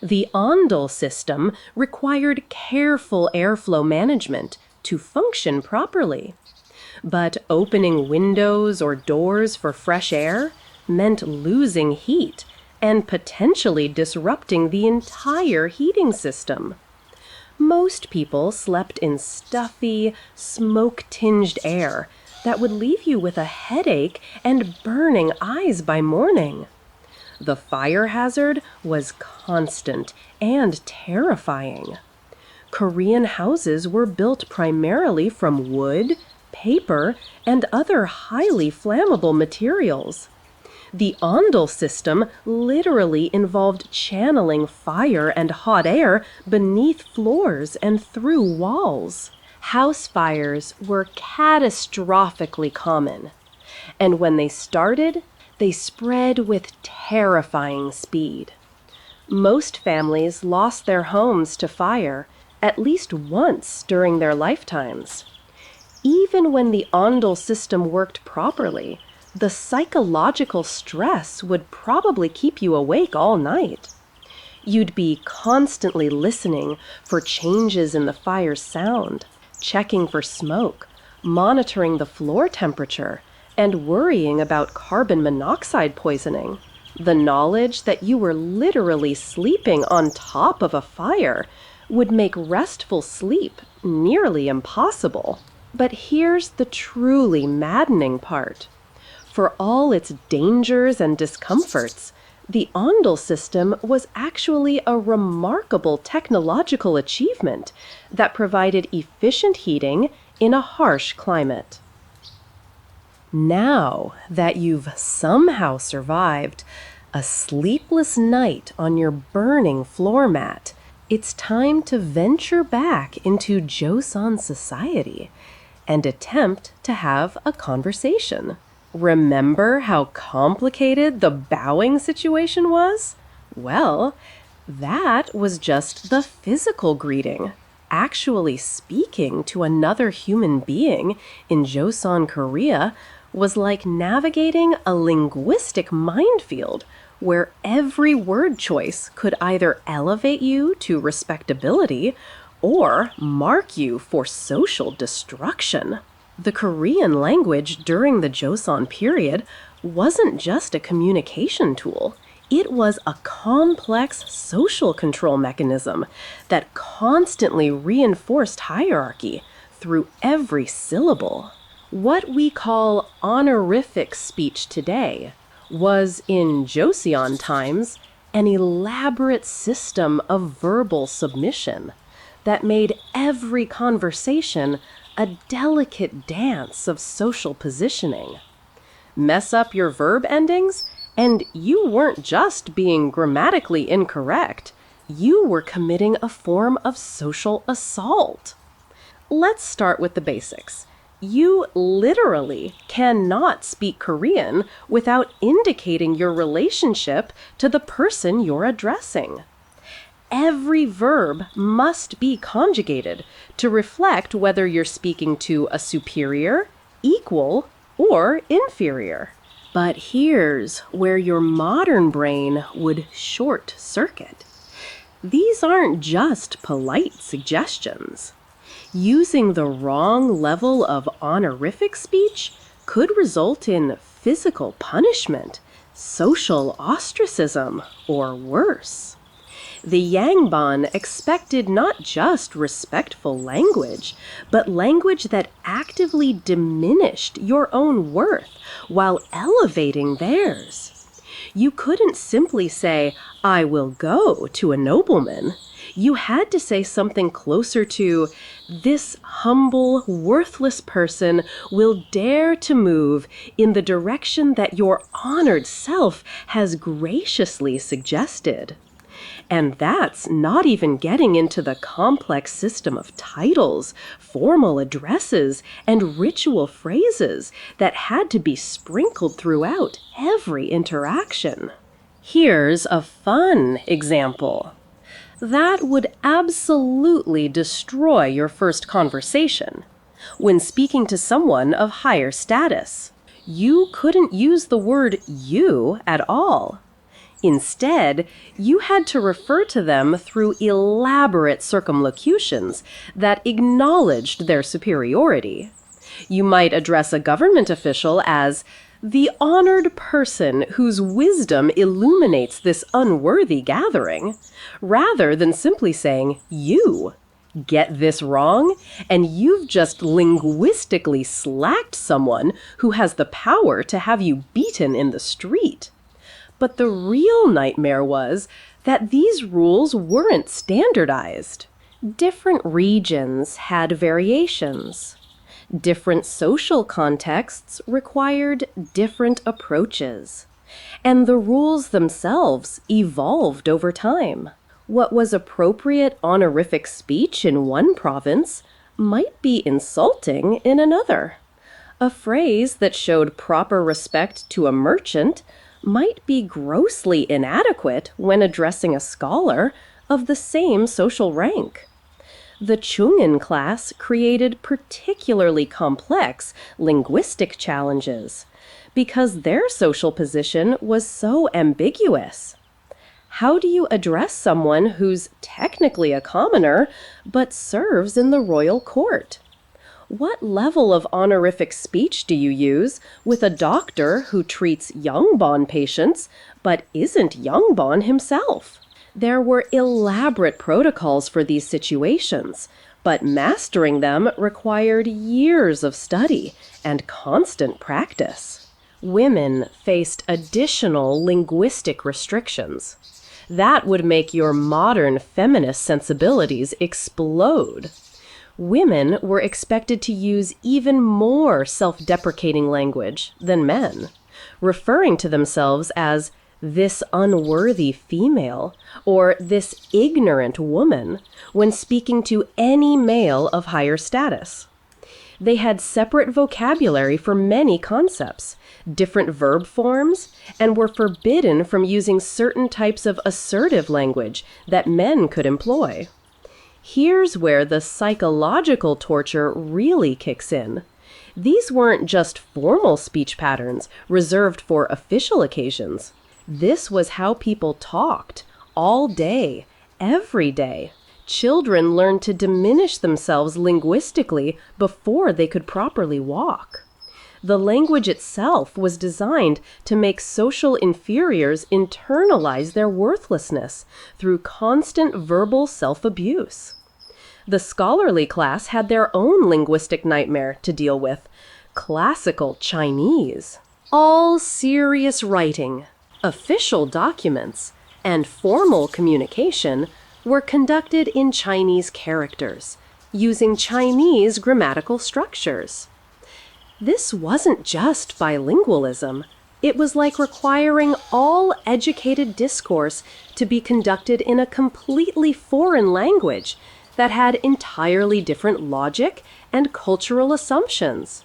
The ondol system required careful airflow management to function properly. But opening windows or doors for fresh air meant losing heat and potentially disrupting the entire heating system. Most people slept in stuffy, smoke-tinged air that would leave you with a headache and burning eyes by morning. The fire hazard was constant and terrifying. Korean houses were built primarily from wood, paper, and other highly flammable materials. The ondol system literally involved channeling fire and hot air beneath floors and through walls. House fires were catastrophically common, and when they started, they spread with terrifying speed. Most families lost their homes to fire at least once during their lifetimes. Even when the ondol system worked properly, the psychological stress would probably keep you awake all night. You'd be constantly listening for changes in the fire's sound, checking for smoke, monitoring the floor temperature, and worrying about carbon monoxide poisoning. The knowledge that you were literally sleeping on top of a fire would make restful sleep nearly impossible. But here's the truly maddening part. For all its dangers and discomforts, the ondol system was actually a remarkable technological achievement that provided efficient heating in a harsh climate. Now that you've somehow survived a sleepless night on your burning floor mat, it's time to venture back into Joseon society and attempt to have a conversation. Remember how complicated the bowing situation was? Well, that was just the physical greeting. actually speaking to another human being in Joseon, Korea, was like navigating a linguistic minefield where every word choice could either elevate you to respectability or mark you for social destruction. The Korean language during the Joseon period wasn't just a communication tool. It was a complex social control mechanism that constantly reinforced hierarchy through every syllable. What we call honorific speech today was, in Joseon times, an elaborate system of verbal submission that made every conversation a delicate dance of social positioning. Mess up your verb endings, and you weren't just being grammatically incorrect, you were committing a form of social assault. Let's start with the basics. You literally cannot speak Korean without indicating your relationship to the person you're addressing. Every verb must be conjugated to reflect whether you're speaking to a superior, equal, or inferior. But here's where your modern brain would short circuit. These aren't just polite suggestions. Using the wrong level of honorific speech could result in physical punishment, social ostracism, or worse. The Yangban expected not just respectful language, but language that actively diminished your own worth while elevating theirs. You couldn't simply say, "I will go" to a nobleman. You had to say something closer to, "This humble, worthless person will dare to move in the direction that your honored self has graciously suggested." And that's not even getting into the complex system of titles, formal addresses, and ritual phrases that had to be sprinkled throughout every interaction. Here's a fun example. That would absolutely destroy your first conversation. When speaking to someone of higher status, you couldn't use the word "you" at all. Instead, you had to refer to them through elaborate circumlocutions that acknowledged their superiority. You might address a government official as "the honored person whose wisdom illuminates this unworthy gathering," rather than simply saying "you." Get this wrong, and you've just linguistically slacked someone who has the power to have you beaten in the street. But the real nightmare was that these rules weren't standardized. Different regions had variations. Different social contexts required different approaches. And the rules themselves evolved over time. What was appropriate honorific speech in one province might be insulting in another. A phrase that showed proper respect to a merchant might be grossly inadequate when addressing a scholar of the same social rank. The Chungin class created particularly complex linguistic challenges because their social position was so ambiguous. How do you address someone who's technically a commoner but serves in the royal court? What level of honorific speech do you use with a doctor who treats Yongbon patients but isn't Yongbon himself? There were elaborate protocols for these situations, but mastering them required years of study and constant practice. Women faced additional linguistic restrictions. That would make your modern feminist sensibilities explode. Women were expected to use even more self-deprecating language than men, referring to themselves as "this unworthy female" or "this ignorant woman" when speaking to any male of higher status. They had separate vocabulary for many concepts, different verb forms, and were forbidden from using certain types of assertive language that men could employ. Here's where the psychological torture really kicks in. These weren't just formal speech patterns reserved for official occasions. This was how people talked, all day, every day. Children learned to diminish themselves linguistically before they could properly walk. The language itself was designed to make social inferiors internalize their worthlessness through constant verbal self-abuse. The scholarly class had their own linguistic nightmare to deal with: classical Chinese. All serious writing, official documents, and formal communication were conducted in Chinese characters, using Chinese grammatical structures. This wasn't just bilingualism. It was like requiring all educated discourse to be conducted in a completely foreign language that had entirely different logic and cultural assumptions.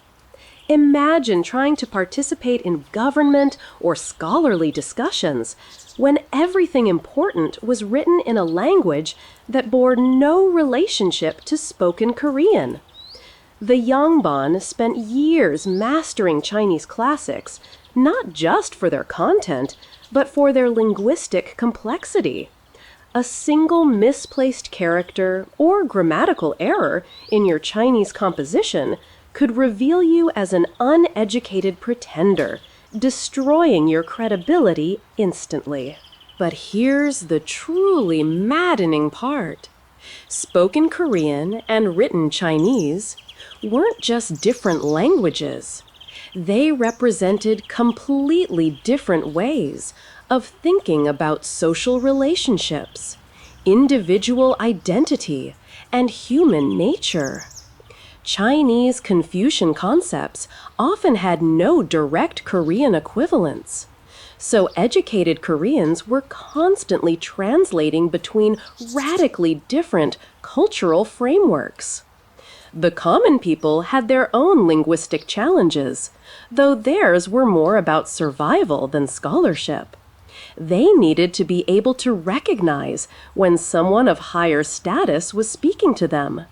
Imagine trying to participate in government or scholarly discussions when everything important was written in a language that bore no relationship to spoken Korean. The Yangban spent years mastering Chinese classics, not just for their content, but for their linguistic complexity. A single misplaced character or grammatical error in your Chinese composition could reveal you as an uneducated pretender, destroying your credibility instantly. But here's the truly maddening part. Spoken Korean and written Chinese weren't just different languages. They represented completely different ways of thinking about social relationships, individual identity, and human nature. Chinese Confucian concepts often had no direct Korean equivalents. So educated Koreans were constantly translating between radically different cultural frameworks. The common people had their own linguistic challenges, though theirs were more about survival than scholarship. They needed to be able to recognize when someone of higher status was speaking to them,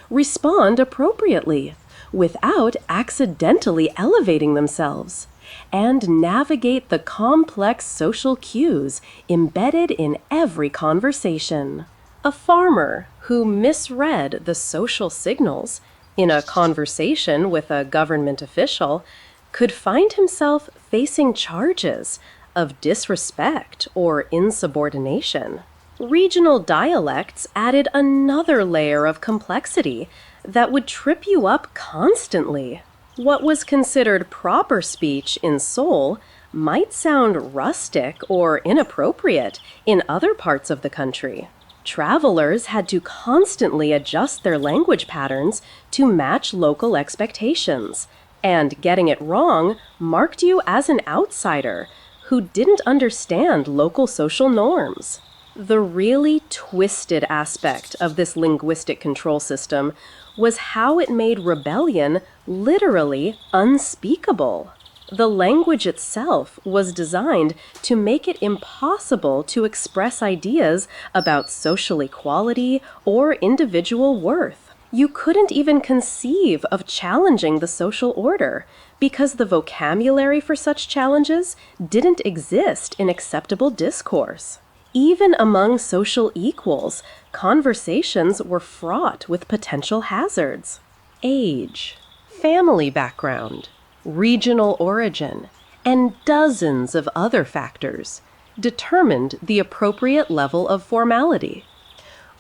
respond appropriately, without accidentally elevating themselves, and navigate the complex social cues embedded in every conversation. A farmer who misread the social signals in a conversation with a government official could find himself facing charges of disrespect or insubordination. Regional dialects added another layer of complexity that would trip you up constantly. What was considered proper speech in Seoul might sound rustic or inappropriate in other parts of the country. Travelers had to constantly adjust their language patterns to match local expectations, and getting it wrong marked you as an outsider who didn't understand local social norms. The really twisted aspect of this linguistic control system was how it made rebellion literally unspeakable. The language itself was designed to make it impossible to express ideas about social equality or individual worth. You couldn't even conceive of challenging the social order because the vocabulary for such challenges didn't exist in acceptable discourse. Even among social equals, conversations were fraught with potential hazards. Age, family background, regional origin, and dozens of other factors determined the appropriate level of formality.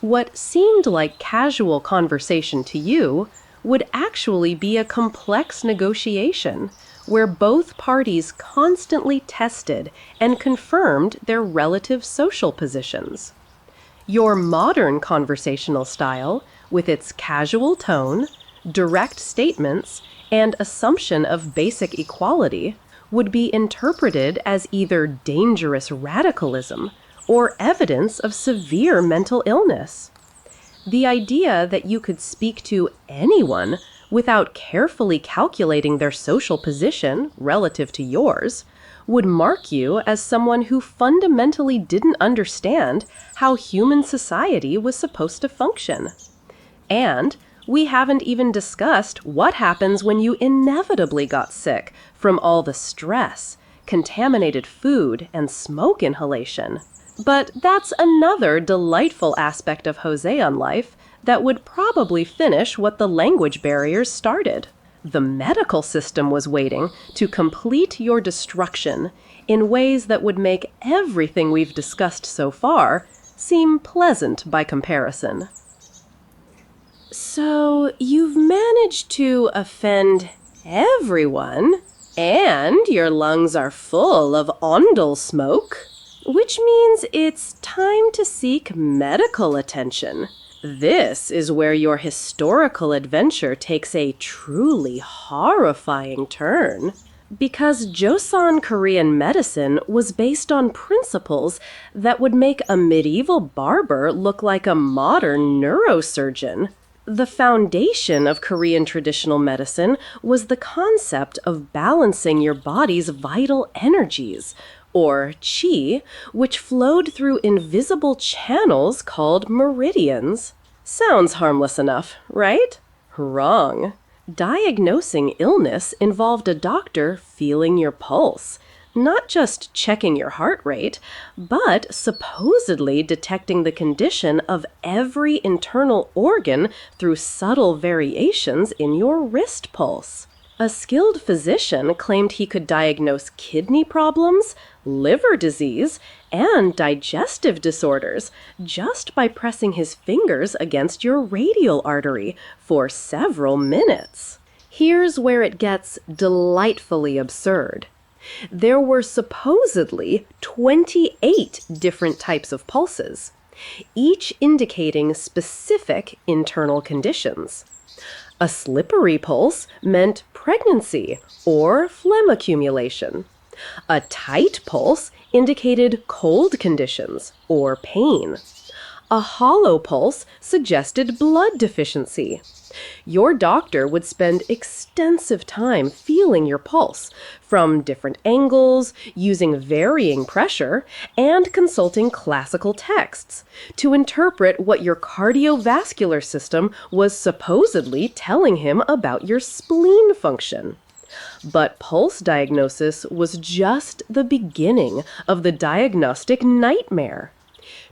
What seemed like casual conversation to you would actually be a complex negotiation where both parties constantly tested and confirmed their relative social positions. Your modern conversational style, with its casual tone, direct statements, and assumption of basic equality, would be interpreted as either dangerous radicalism or evidence of severe mental illness. The idea that you could speak to anyone without carefully calculating their social position relative to yours would mark you as someone who fundamentally didn't understand how human society was supposed to function. And we haven't even discussed what happens when you inevitably got sick from all the stress, contaminated food, and smoke inhalation. But that's another delightful aspect of Joseon life that would probably finish what the language barriers started. The medical system was waiting to complete your destruction in ways that would make everything we've discussed so far seem pleasant by comparison. So, you've managed to offend everyone, and your lungs are full of ondel smoke, which means it's time to seek medical attention. This is where your historical adventure takes a truly horrifying turn. Because Joseon Korean medicine was based on principles that would make a medieval barber look like a modern neurosurgeon. The foundation of Korean traditional medicine was the concept of balancing your body's vital energies, or qi, which flowed through invisible channels called meridians. Sounds harmless enough, right? Wrong. Diagnosing illness involved a doctor feeling your pulse, not just checking your heart rate, but supposedly detecting the condition of every internal organ through subtle variations in your wrist pulse. A skilled physician claimed he could diagnose kidney problems, liver disease, and digestive disorders just by pressing his fingers against your radial artery for several minutes. Here's where it gets delightfully absurd. There were supposedly 28 different types of pulses, each indicating specific internal conditions. A slippery pulse meant pregnancy or phlegm accumulation. A tight pulse indicated cold conditions or pain. A hollow pulse suggested blood deficiency. Your doctor would spend extensive time feeling your pulse from different angles, using varying pressure, and consulting classical texts to interpret what your cardiovascular system was supposedly telling him about your spleen function. But pulse diagnosis was just the beginning of the diagnostic nightmare.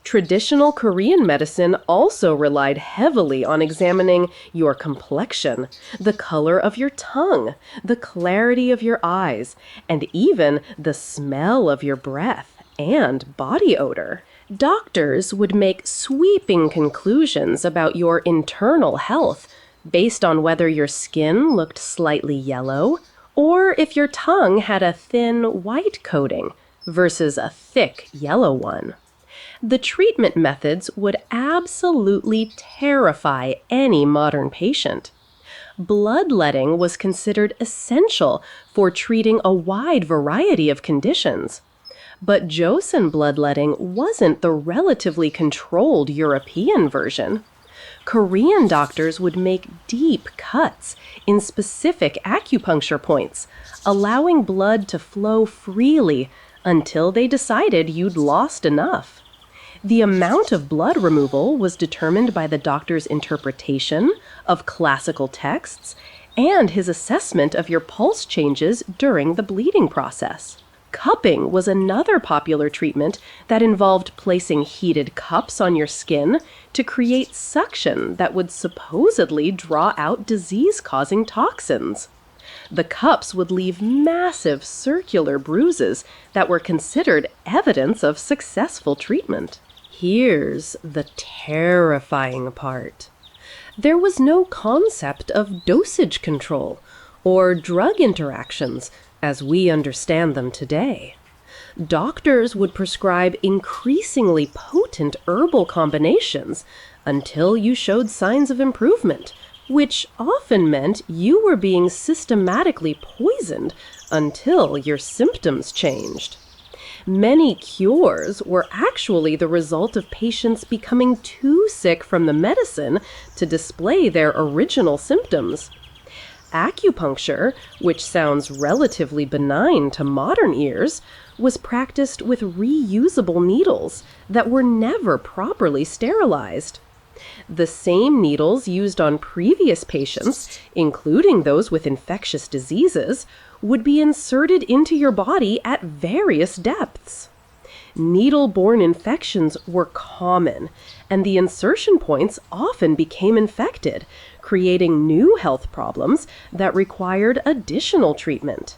Traditional Korean medicine also relied heavily on examining your complexion, the color of your tongue, the clarity of your eyes, and even the smell of your breath and body odor. Doctors would make sweeping conclusions about your internal health based on whether your skin looked slightly yellow or if your tongue had a thin white coating versus a thick yellow one. The treatment methods would absolutely terrify any modern patient. Bloodletting was considered essential for treating a wide variety of conditions. But Joseon bloodletting wasn't the relatively controlled European version. Korean doctors would make deep cuts in specific acupuncture points, allowing blood to flow freely until they decided you'd lost enough. The amount of blood removal was determined by the doctor's interpretation of classical texts and his assessment of your pulse changes during the bleeding process. Cupping was another popular treatment that involved placing heated cups on your skin to create suction that would supposedly draw out disease-causing toxins. The cups would leave massive circular bruises that were considered evidence of successful treatment. Here's the terrifying part. There was no concept of dosage control or drug interactions as we understand them today. Doctors would prescribe increasingly potent herbal combinations until you showed signs of improvement, which often meant you were being systematically poisoned until your symptoms changed. Many cures were actually the result of patients becoming too sick from the medicine to display their original symptoms. Acupuncture, which sounds relatively benign to modern ears, was practiced with reusable needles that were never properly sterilized. The same needles used on previous patients, including those with infectious diseases, would be inserted into your body at various depths. Needle-borne infections were common, and the insertion points often became infected, creating new health problems that required additional treatment.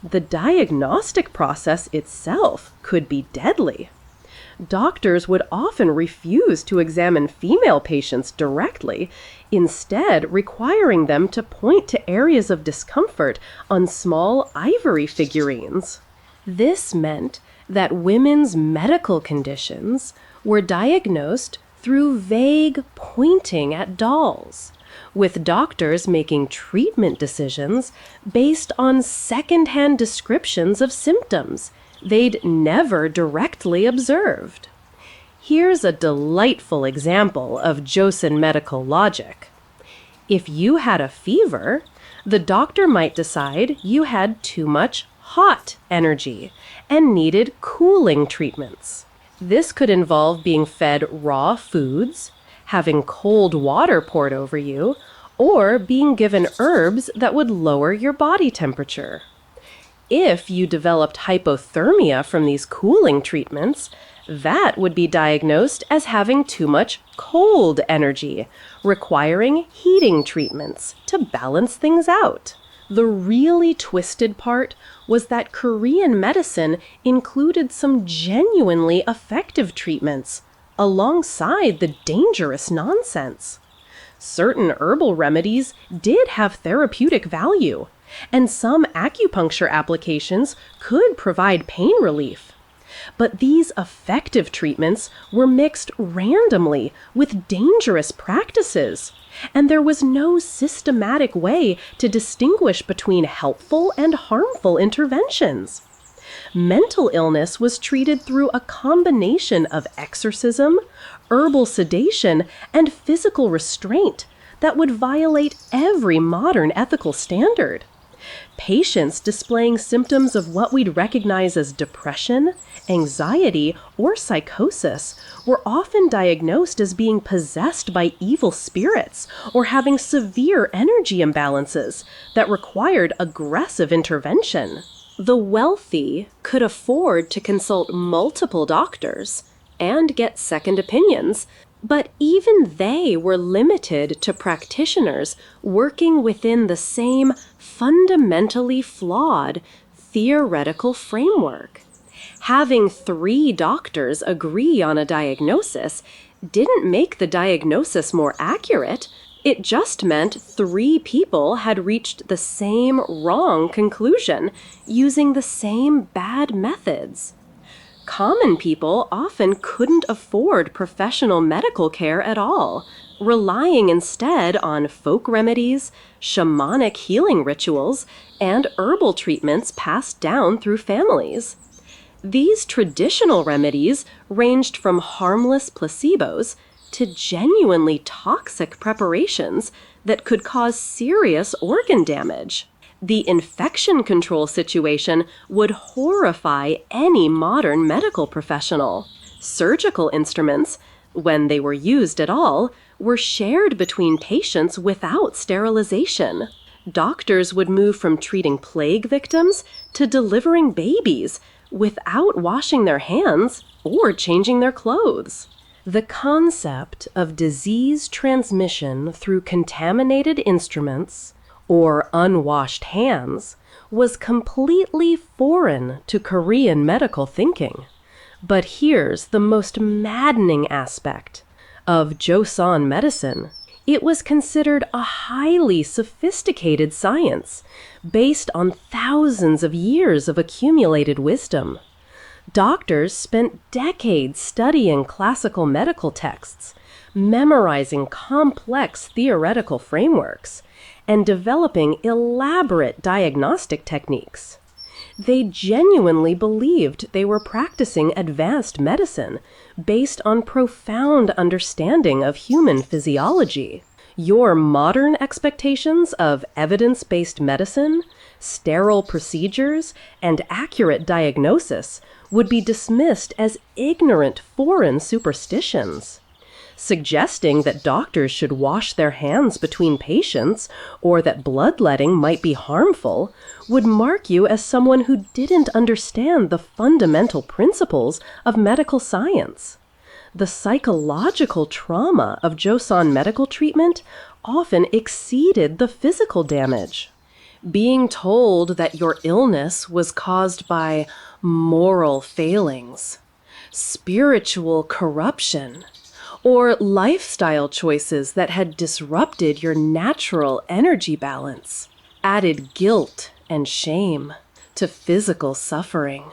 The diagnostic process itself could be deadly. Doctors would often refuse to examine female patients directly, instead requiring them to point to areas of discomfort on small ivory figurines. This meant that women's medical conditions were diagnosed through vague pointing at dolls, with doctors making treatment decisions based on secondhand descriptions of symptoms they'd never directly observed. Here's a delightful example of Joseon medical logic. If you had a fever, the doctor might decide you had too much hot energy and needed cooling treatments. This could involve being fed raw foods, having cold water poured over you, or being given herbs that would lower your body temperature. If you developed hypothermia from these cooling treatments, that would be diagnosed as having too much cold energy, requiring heating treatments to balance things out. The really twisted part was that Korean medicine included some genuinely effective treatments, alongside the dangerous nonsense. Certain herbal remedies did have therapeutic value, and some acupuncture applications could provide pain relief. But these effective treatments were mixed randomly with dangerous practices, and there was no systematic way to distinguish between helpful and harmful interventions. Mental illness was treated through a combination of exorcism, herbal sedation, and physical restraint that would violate every modern ethical standard. Patients displaying symptoms of what we'd recognize as depression, anxiety, or psychosis were often diagnosed as being possessed by evil spirits or having severe energy imbalances that required aggressive intervention. The wealthy could afford to consult multiple doctors and get second opinions, but even they were limited to practitioners working within the same fundamentally flawed theoretical framework. Having 3 doctors agree on a diagnosis didn't make the diagnosis more accurate. It just meant 3 people had reached the same wrong conclusion using the same bad methods. Common people often couldn't afford professional medical care at all, relying instead on folk remedies, shamanic healing rituals, and herbal treatments passed down through families. These traditional remedies ranged from harmless placebos to genuinely toxic preparations that could cause serious organ damage. The infection control situation would horrify any modern medical professional. Surgical instruments, when they were used at all, were shared between patients without sterilization. Doctors would move from treating plague victims to delivering babies without washing their hands or changing their clothes. The concept of disease transmission through contaminated instruments or unwashed hands was completely foreign to Korean medical thinking. But here's the most maddening aspect of Joseon medicine. It was considered a highly sophisticated science based on thousands of years of accumulated wisdom. Doctors spent decades studying classical medical texts, memorizing complex theoretical frameworks, and developing elaborate diagnostic techniques. They genuinely believed they were practicing advanced medicine based on profound understanding of human physiology. Your modern expectations of evidence-based medicine, sterile procedures, and accurate diagnosis would be dismissed as ignorant foreign superstitions. Suggesting that doctors should wash their hands between patients or that bloodletting might be harmful would mark you as someone who didn't understand the fundamental principles of medical science. The psychological trauma of Joseon medical treatment often exceeded the physical damage. Being told that your illness was caused by moral failings, spiritual corruption, or lifestyle choices that had disrupted your natural energy balance added guilt and shame to physical suffering.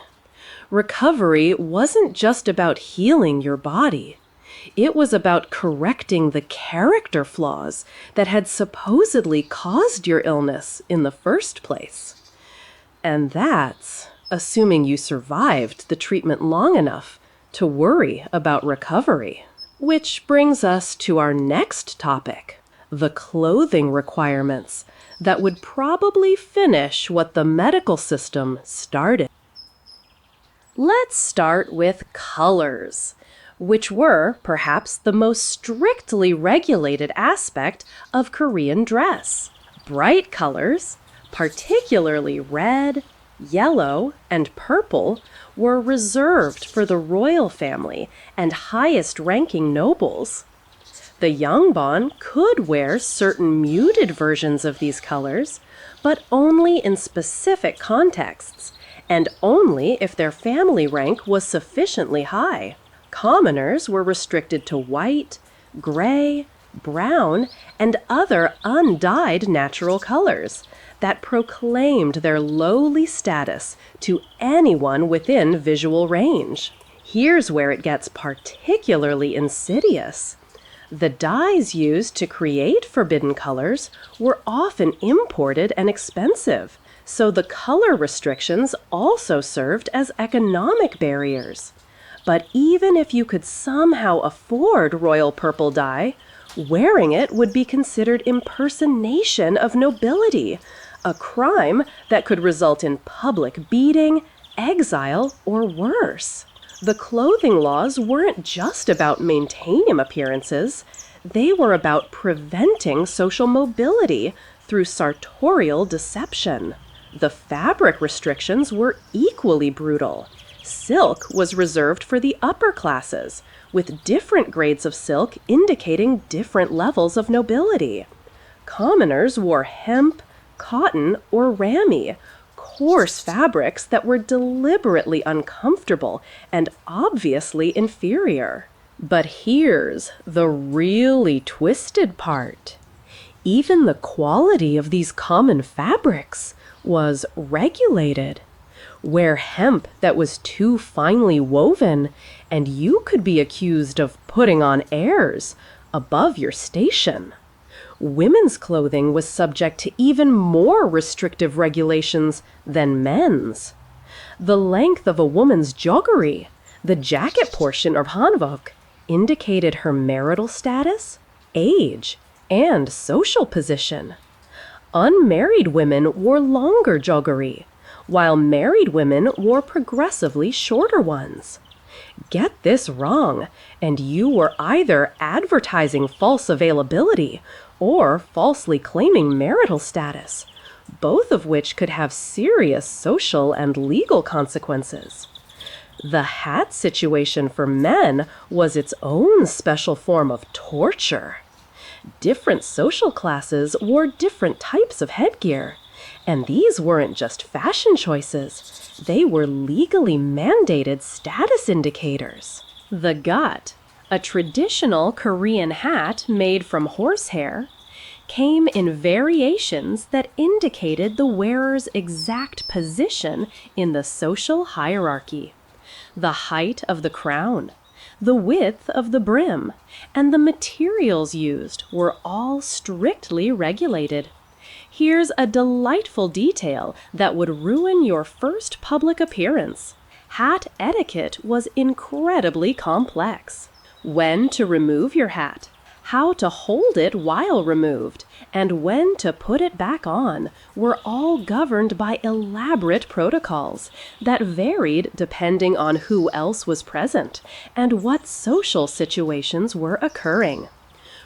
Recovery wasn't just about healing your body. It was about correcting the character flaws that had supposedly caused your illness in the first place. And that's assuming you survived the treatment long enough to worry about recovery. Which brings us to our next topic, the clothing requirements that would probably finish what the medical system started. Let's start with colors, which were perhaps the most strictly regulated aspect of Korean dress. Bright colors, particularly red, yellow, and purple, were reserved for the royal family and highest-ranking nobles. The Yongbon could wear certain muted versions of these colors, but only in specific contexts, and only if their family rank was sufficiently high. Commoners were restricted to white, gray, brown, and other undyed natural colors that proclaimed their lowly status to anyone within visual range. Here's where it gets particularly insidious. The dyes used to create forbidden colors were often imported and expensive, so the color restrictions also served as economic barriers. But even if you could somehow afford royal purple dye, wearing it would be considered impersonation of nobility, a crime that could result in public beating, exile, or worse. The clothing laws weren't just about maintaining appearances. They were about preventing social mobility through sartorial deception. The fabric restrictions were equally brutal. Silk was reserved for the upper classes, with different grades of silk indicating different levels of nobility. Commoners wore hemp, cotton, or ramie, coarse fabrics that were deliberately uncomfortable and obviously inferior. But here's the really twisted part. Even the quality of these common fabrics was regulated. Wear hemp that was too finely woven, and you could be accused of putting on airs above your station. Women's clothing was subject to even more restrictive regulations than men's. The length of a woman's joggery, the jacket portion of hanbok, indicated her marital status, age, and social position. Unmarried women wore longer joggery, while married women wore progressively shorter ones. Get this wrong, and you were either advertising false availability or falsely claiming marital status, both of which could have serious social and legal consequences. The hat situation for men was its own special form of torture. Different social classes wore different types of headgear, and these weren't just fashion choices, they were legally mandated status indicators. The gut, a traditional Korean hat made from horsehair, came in variations that indicated the wearer's exact position in the social hierarchy. The height of the crown, the width of the brim, and the materials used were all strictly regulated. Here's a delightful detail that would ruin your first public appearance. Hat etiquette was incredibly complex. When to remove your hat, how to hold it while removed, and when to put it back on were all governed by elaborate protocols that varied depending on who else was present and what social situations were occurring.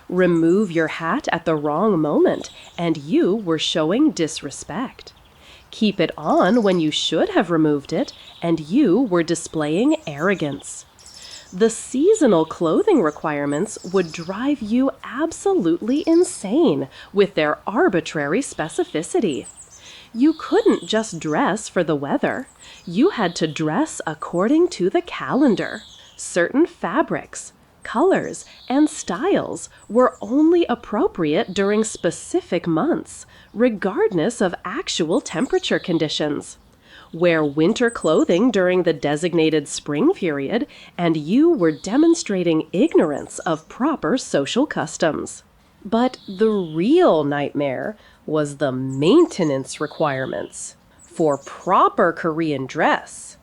Remove your hat at the wrong moment, and you were showing disrespect. Keep it on when you should have removed it, and you were displaying arrogance. The seasonal clothing requirements would drive you absolutely insane with their arbitrary specificity. You couldn't just dress for the weather. You had to dress according to the calendar. Certain fabrics, colors, and styles were only appropriate during specific months, regardless of actual temperature conditions. Wear winter clothing during the designated spring period, and you were demonstrating ignorance of proper social customs. But the real nightmare was the maintenance requirements for proper Korean dress.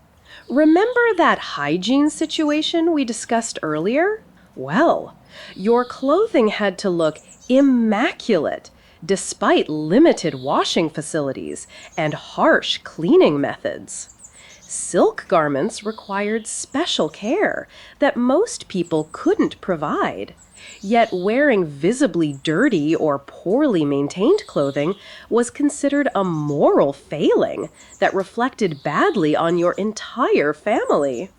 Remember that hygiene situation we discussed earlier? Well, your clothing had to look immaculate despite limited washing facilities and harsh cleaning methods. Silk garments required special care that most people couldn't provide. Yet wearing visibly dirty or poorly maintained clothing was considered a moral failing that reflected badly on your entire family.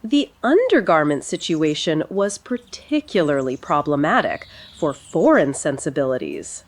The undergarment situation was particularly problematic for foreign sensibilities.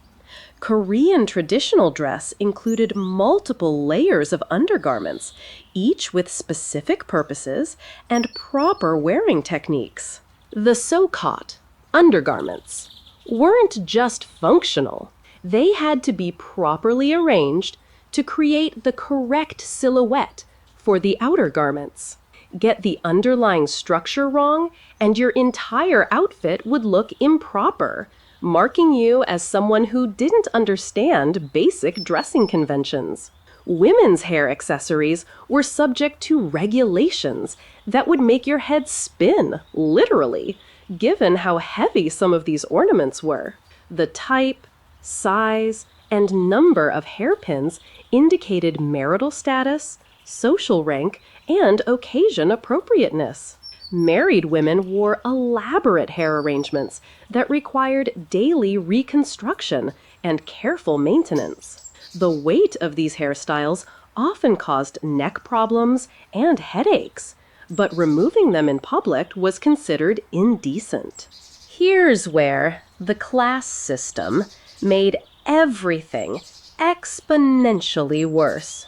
Korean traditional dress included multiple layers of undergarments, each with specific purposes and proper wearing techniques. The so-called undergarments weren't just functional. They had to be properly arranged to create the correct silhouette for the outer garments. Get the underlying structure wrong, and your entire outfit would look improper, marking you as someone who didn't understand basic dressing conventions. Women's hair accessories were subject to regulations that would make your head spin, literally, given how heavy some of these ornaments were. The type, size, and number of hairpins indicated marital status, social rank, and occasion appropriateness. Married women wore elaborate hair arrangements that required daily reconstruction and careful maintenance. The weight of these hairstyles often caused neck problems and headaches, but removing them in public was considered indecent. Here's where the class system made everything exponentially worse.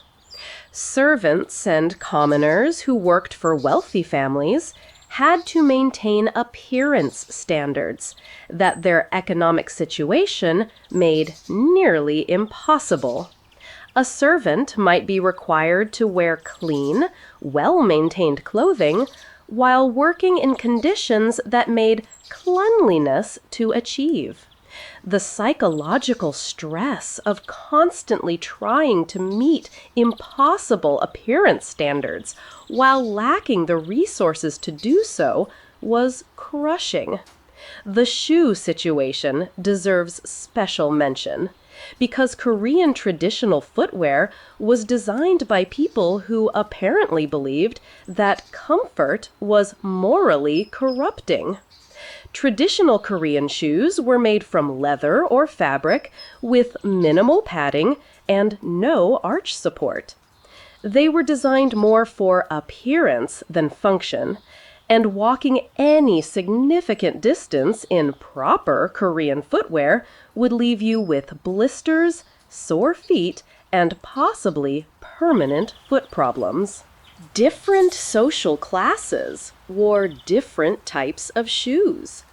Servants and commoners who worked for wealthy families had to maintain appearance standards that their economic situation made nearly impossible. A servant might be required to wear clean, well-maintained clothing while working in conditions that made cleanliness to achieve. The psychological stress of constantly trying to meet impossible appearance standards while lacking the resources to do so was crushing. The shoe situation deserves special mention because Korean traditional footwear was designed by people who apparently believed that comfort was morally corrupting. Traditional Korean shoes were made from leather or fabric with minimal padding and no arch support. They were designed more for appearance than function, and walking any significant distance in proper Korean footwear would leave you with blisters, sore feet, and possibly permanent foot problems. Different social classes wore different types of shoes,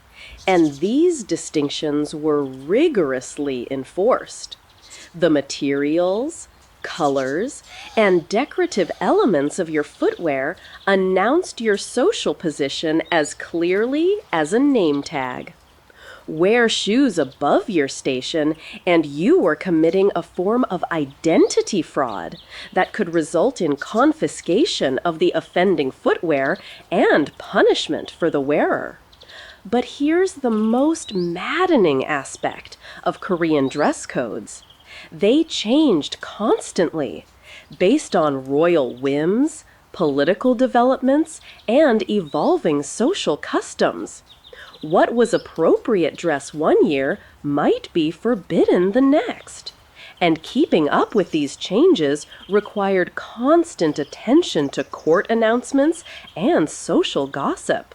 and these distinctions were rigorously enforced. The materials, colors, and decorative elements of your footwear announced your social position as clearly as a name tag. Wear shoes above your station, and you were committing a form of identity fraud that could result in confiscation of the offending footwear and punishment for the wearer. But here's the most maddening aspect of Korean dress codes. They changed constantly, based on royal whims, political developments, and evolving social customs. What was appropriate dress one year might be forbidden the next. And keeping up with these changes required constant attention to court announcements and social gossip.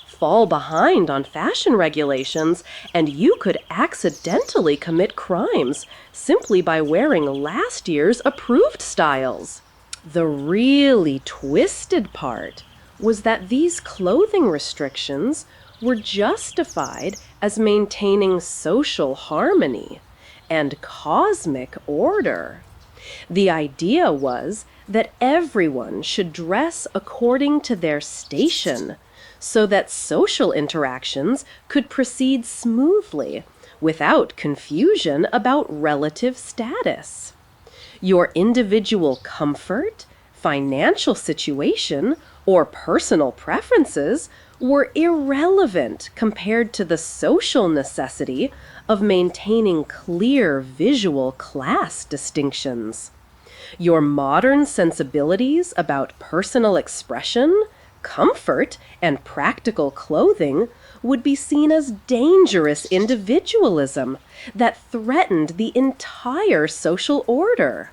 Fall behind on fashion regulations, and you could accidentally commit crimes simply by wearing last year's approved styles. The really twisted part was that these clothing restrictions were justified as maintaining social harmony and cosmic order. The idea was that everyone should dress according to their station, so that social interactions could proceed smoothly without confusion about relative status. Your individual comfort, financial situation, or personal preferences were irrelevant compared to the social necessity of maintaining clear visual class distinctions. Your modern sensibilities about personal expression, comfort, and practical clothing would be seen as dangerous individualism that threatened the entire social order.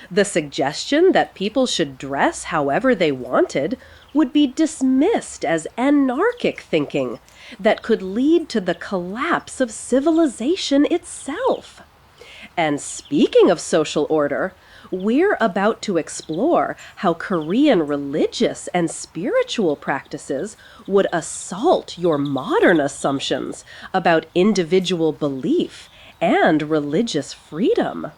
The suggestion that people should dress however they wanted would be dismissed as anarchic thinking that could lead to the collapse of civilization itself. And speaking of social order, we're about to explore how Korean religious and spiritual practices would assault your modern assumptions about individual belief and religious freedom.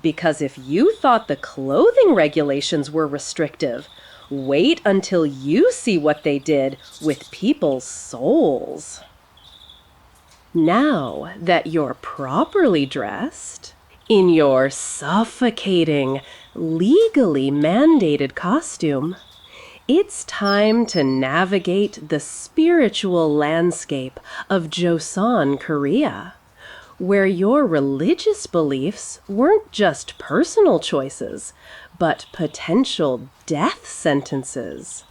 Because if you thought the clothing regulations were restrictive, wait until you see what they did with people's souls. Now that you're properly dressed, in your suffocating, legally mandated costume, it's time to navigate the spiritual landscape of Joseon, Korea, where your religious beliefs weren't just personal choices, but potential death sentences.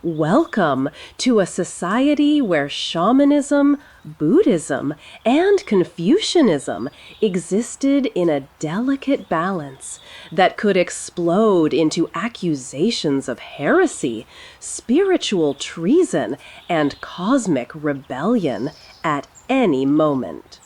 Welcome to a society where shamanism, Buddhism, and Confucianism existed in a delicate balance that could explode into accusations of heresy, spiritual treason, and cosmic rebellion at any moment.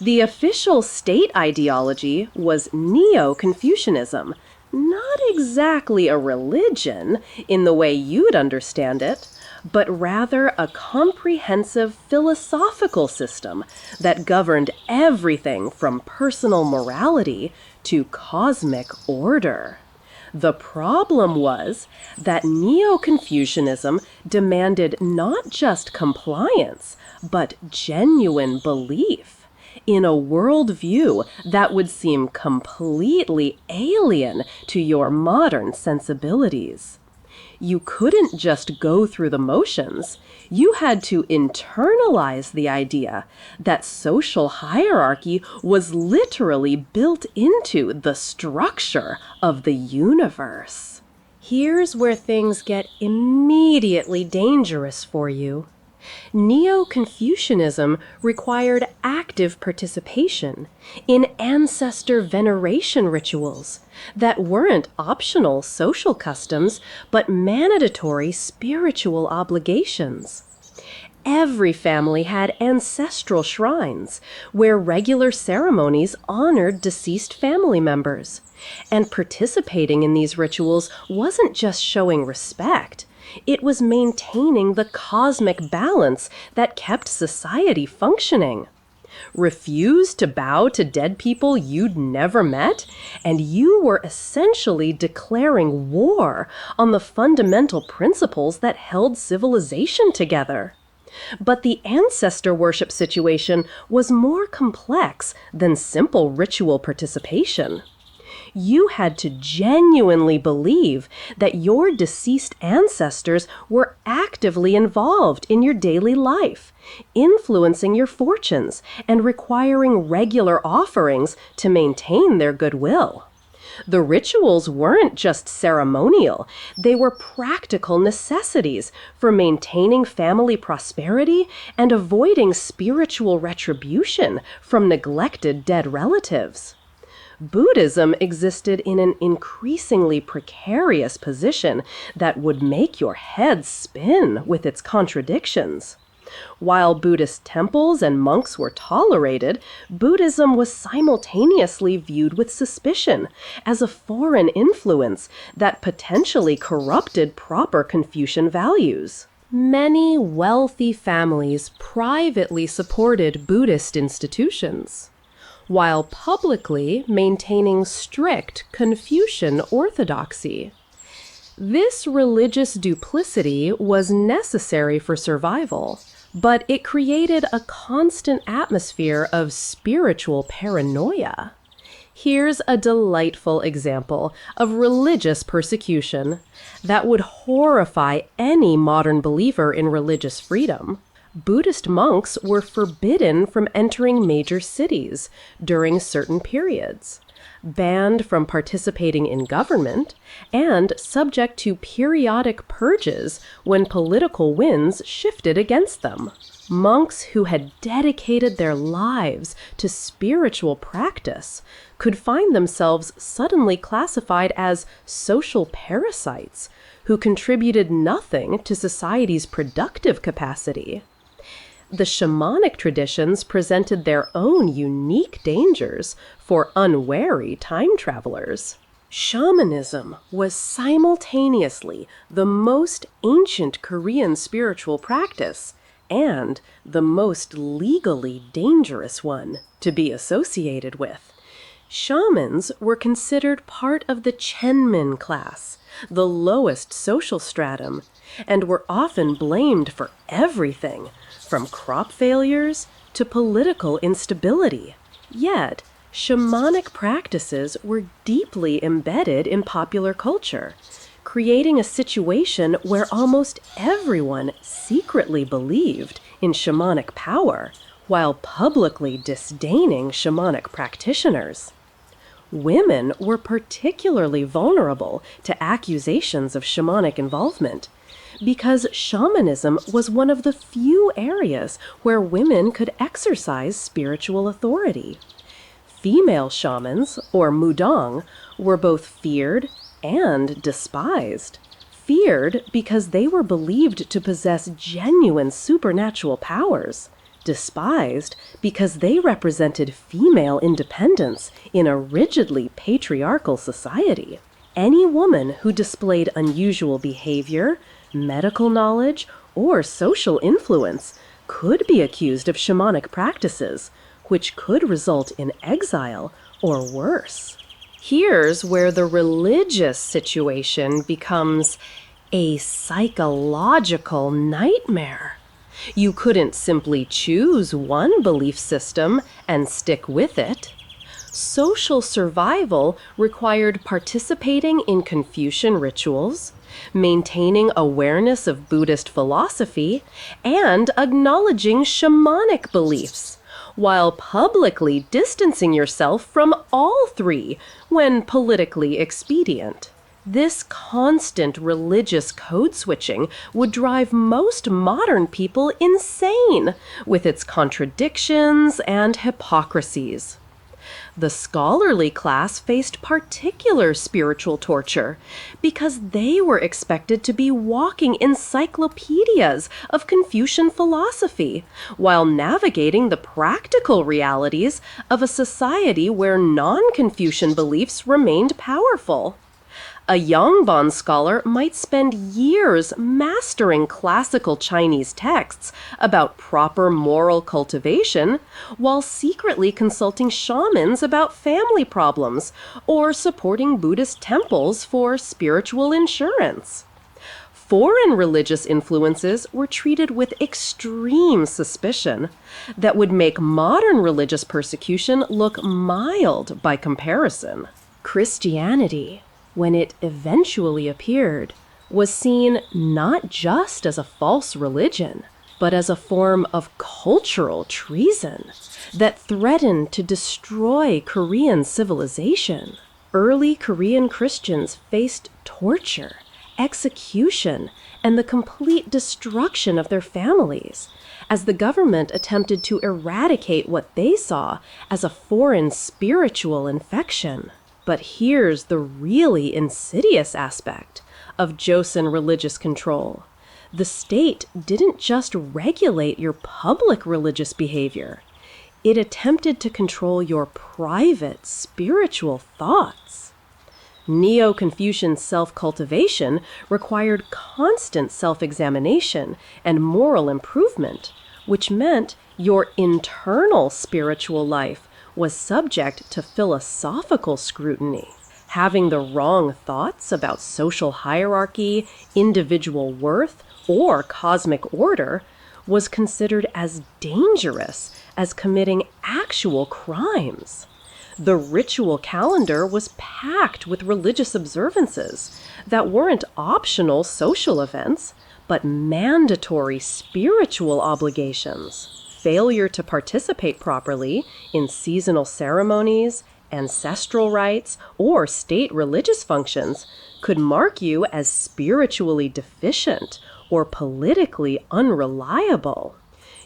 The official state ideology was Neo-Confucianism, not exactly a religion in the way you'd understand it, but rather a comprehensive philosophical system that governed everything from personal morality to cosmic order. The problem was that Neo-Confucianism demanded not just compliance, but genuine belief in a worldview that would seem completely alien to your modern sensibilities. You couldn't just go through the motions. You had to internalize the idea that social hierarchy was literally built into the structure of the universe. Here's where things get immediately dangerous for you. Neo-Confucianism required active participation in ancestor veneration rituals that weren't optional social customs, but mandatory spiritual obligations. Every family had ancestral shrines where regular ceremonies honored deceased family members. And participating in these rituals wasn't just showing respect. It was maintaining the cosmic balance that kept society functioning. Refuse to bow to dead people you'd never met, and you were essentially declaring war on the fundamental principles that held civilization together. But the ancestor worship situation was more complex than simple ritual participation. You had to genuinely believe that your deceased ancestors were actively involved in your daily life, influencing your fortunes and requiring regular offerings to maintain their goodwill. The rituals weren't just ceremonial, they were practical necessities for maintaining family prosperity and avoiding spiritual retribution from neglected dead relatives. Buddhism existed in an increasingly precarious position that would make your head spin with its contradictions. While Buddhist temples and monks were tolerated, Buddhism was simultaneously viewed with suspicion as a foreign influence that potentially corrupted proper Confucian values. Many wealthy families privately supported Buddhist institutions, while publicly maintaining strict Confucian orthodoxy. This religious duplicity was necessary for survival, but it created a constant atmosphere of spiritual paranoia. Here's a delightful example of religious persecution that would horrify any modern believer in religious freedom. Buddhist monks were forbidden from entering major cities during certain periods, banned from participating in government, and subject to periodic purges when political winds shifted against them. Monks who had dedicated their lives to spiritual practice could find themselves suddenly classified as social parasites who contributed nothing to society's productive capacity. The shamanic traditions presented their own unique dangers for unwary time travelers. Shamanism was simultaneously the most ancient Korean spiritual practice and the most legally dangerous one to be associated with. Shamans were considered part of the Chenmin class, the lowest social stratum, and were often blamed for everything, from crop failures to political instability. Yet, shamanic practices were deeply embedded in popular culture, creating a situation where almost everyone secretly believed in shamanic power, while publicly disdaining shamanic practitioners. Women were particularly vulnerable to accusations of shamanic involvement, because shamanism was one of the few areas where women could exercise spiritual authority. Female shamans, or mudang, were both feared and despised. Feared because they were believed to possess genuine supernatural powers. Despised because they represented female independence in a rigidly patriarchal society. Any woman who displayed unusual behavior, medical knowledge, or social influence could be accused of shamanic practices, which could result in exile or worse. Here's where the religious situation becomes a psychological nightmare. You couldn't simply choose one belief system and stick with it. Social survival required participating in Confucian rituals, maintaining awareness of Buddhist philosophy, and acknowledging shamanic beliefs, while publicly distancing yourself from all three when politically expedient. This constant religious code switching would drive most modern people insane with its contradictions and hypocrisies. The scholarly class faced particular spiritual torture because they were expected to be walking encyclopedias of Confucian philosophy while navigating the practical realities of a society where non-Confucian beliefs remained powerful. A Yongbon scholar might spend years mastering classical Chinese texts about proper moral cultivation while secretly consulting shamans about family problems or supporting Buddhist temples for spiritual insurance. Foreign religious influences were treated with extreme suspicion that would make modern religious persecution look mild by comparison. Christianity, when it eventually appeared, was seen not just as a false religion, but as a form of cultural treason that threatened to destroy Korean civilization. Early Korean Christians faced torture, execution, and the complete destruction of their families, as the government attempted to eradicate what they saw as a foreign spiritual infection. But here's the really insidious aspect of Joseon religious control. The state didn't just regulate your public religious behavior. It attempted to control your private spiritual thoughts. Neo-Confucian self-cultivation required constant self-examination and moral improvement, which meant your internal spiritual life was subject to philosophical scrutiny. Having the wrong thoughts about social hierarchy, individual worth, or cosmic order was considered as dangerous as committing actual crimes. The ritual calendar was packed with religious observances that weren't optional social events, but mandatory spiritual obligations. Failure to participate properly in seasonal ceremonies, ancestral rites, or state religious functions could mark you as spiritually deficient or politically unreliable.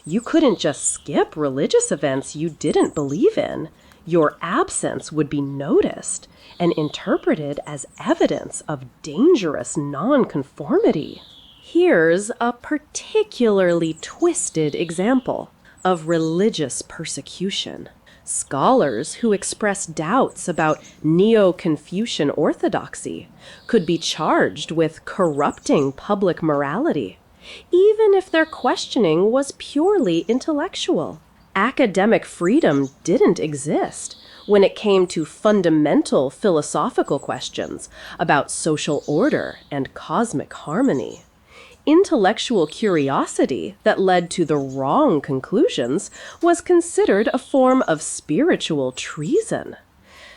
You couldn't just skip religious events you didn't believe in. Your absence would be noticed and interpreted as evidence of dangerous nonconformity. Here's a particularly twisted example of religious persecution. Scholars who express doubts about Neo-Confucian orthodoxy could be charged with corrupting public morality, even if their questioning was purely intellectual. Academic freedom didn't exist when it came to fundamental philosophical questions about social order and cosmic harmony. Intellectual curiosity that led to the wrong conclusions was considered a form of spiritual treason.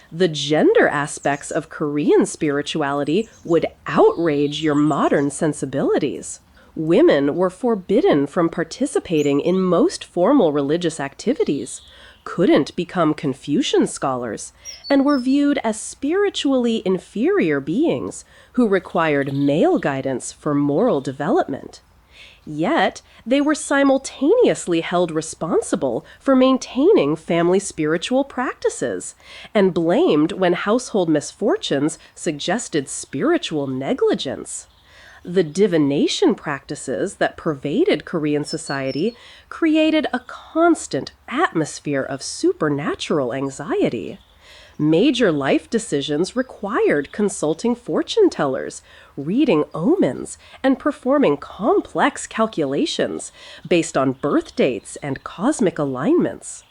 The gender aspects of Korean spirituality would outrage your modern sensibilities. Women were forbidden from participating in most formal religious activities, couldn't become Confucian scholars, and were viewed as spiritually inferior beings who required male guidance for moral development. Yet, they were simultaneously held responsible for maintaining family spiritual practices, and blamed when household misfortunes suggested spiritual negligence. The divination practices that pervaded Korean society created a constant atmosphere of supernatural anxiety. Major life decisions required consulting fortune tellers, reading omens, and performing complex calculations based on birth dates and cosmic alignments.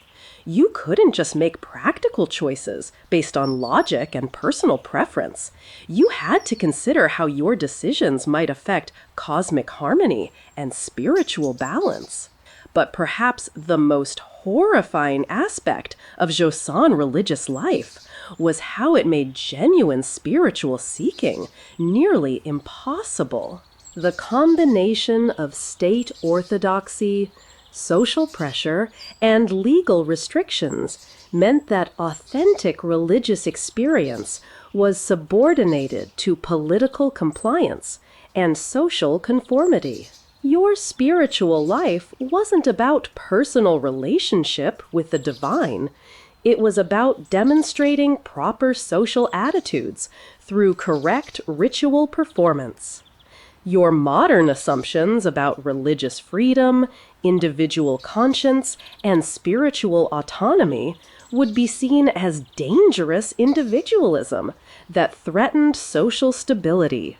You couldn't just make practical choices based on logic and personal preference. You had to consider how your decisions might affect cosmic harmony and spiritual balance. But perhaps the most horrifying aspect of Joseon religious life was how it made genuine spiritual seeking nearly impossible. The combination of state orthodoxy, social pressure, and legal restrictions meant that authentic religious experience was subordinated to political compliance and social conformity. Your spiritual life wasn't about personal relationship with the divine. It was about demonstrating proper social attitudes through correct ritual performance. Your modern assumptions about religious freedom, individual conscience, and spiritual autonomy would be seen as dangerous individualism that threatened social stability.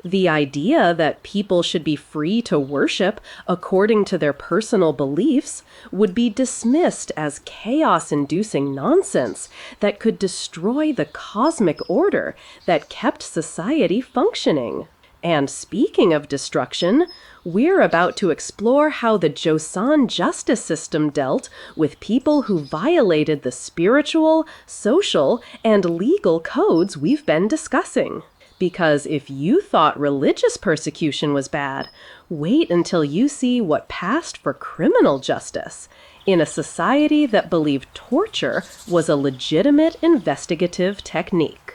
The idea that people should be free to worship according to their personal beliefs would be dismissed as chaos-inducing nonsense that could destroy the cosmic order that kept society functioning. And speaking of destruction, we're about to explore how the Joseon justice system dealt with people who violated the spiritual, social, and legal codes we've been discussing. Because if you thought religious persecution was bad, wait until you see what passed for criminal justice in a society that believed torture was a legitimate investigative technique.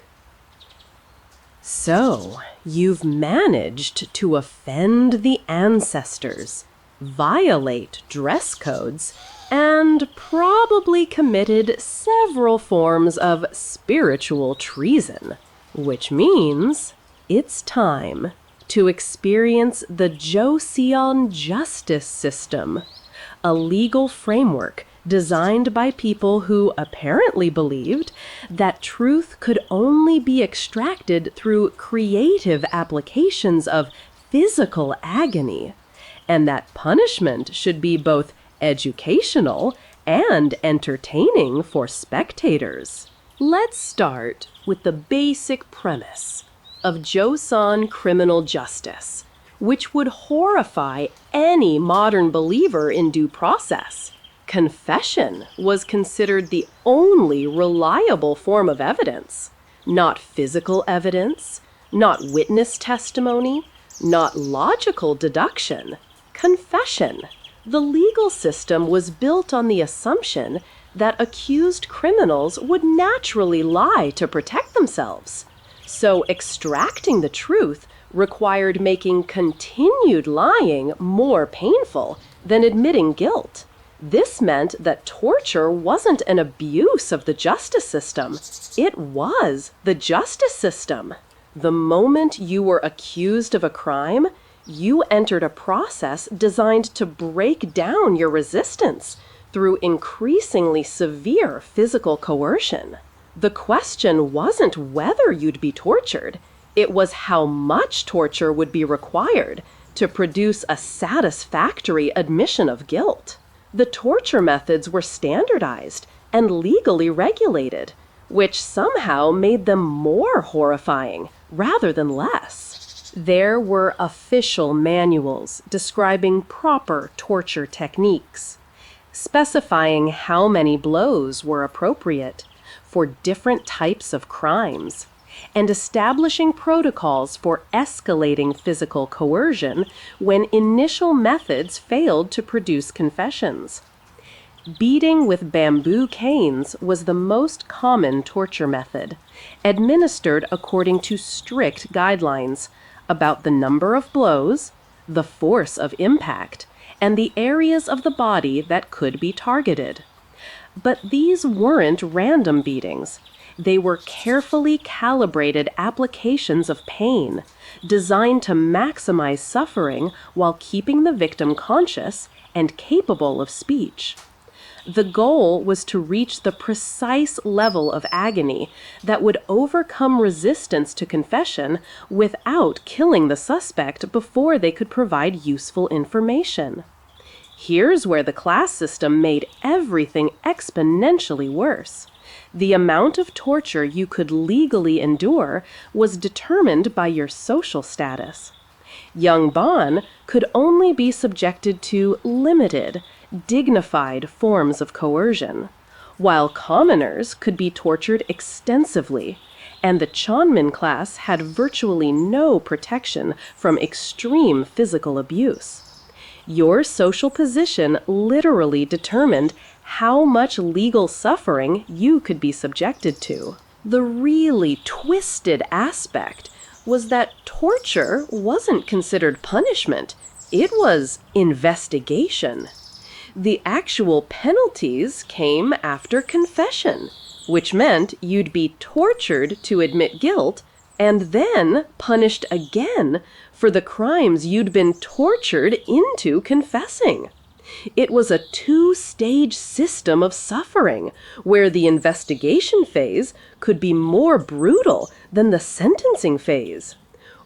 So, you've managed to offend the ancestors, violate dress codes, and probably committed several forms of spiritual treason. Which means it's time to experience the Joseon justice system, a legal framework designed by people who apparently believed that truth could only be extracted through creative applications of physical agony, and that punishment should be both educational and entertaining for spectators. Let's start with the basic premise of Joseon criminal justice, which would horrify any modern believer in due process. Confession was considered the only reliable form of evidence, not physical evidence, not witness testimony, not logical deduction. Confession. The legal system was built on the assumption that accused criminals would naturally lie to protect themselves. So extracting the truth required making continued lying more painful than admitting guilt. This meant that torture wasn't an abuse of the justice system. It was the justice system. The moment you were accused of a crime, you entered a process designed to break down your resistance through increasingly severe physical coercion. The question wasn't whether you'd be tortured, it was how much torture would be required to produce a satisfactory admission of guilt. The torture methods were standardized and legally regulated, which somehow made them more horrifying rather than less. There were official manuals describing proper torture techniques, specifying how many blows were appropriate for different types of crimes, and establishing protocols for escalating physical coercion when initial methods failed to produce confessions. Beating with bamboo canes was the most common torture method, administered according to strict guidelines about the number of blows, the force of impact, and the areas of the body that could be targeted. But these weren't random beatings. They were carefully calibrated applications of pain, designed to maximize suffering while keeping the victim conscious and capable of speech. The goal was to reach the precise level of agony that would overcome resistance to confession without killing the suspect before they could provide useful information. Here's where the class system made everything exponentially worse. The amount of torture you could legally endure was determined by your social status. Young Bon could only be subjected to limited, dignified forms of coercion, while commoners could be tortured extensively, and the Chonmin class had virtually no protection from extreme physical abuse. Your social position literally determined how much legal suffering you could be subjected to. The really twisted aspect was that torture wasn't considered punishment. It was investigation. The actual penalties came after confession, which meant you'd be tortured to admit guilt and then punished again for the crimes you'd been tortured into confessing. It was a two-stage system of suffering, where the investigation phase could be more brutal than the sentencing phase.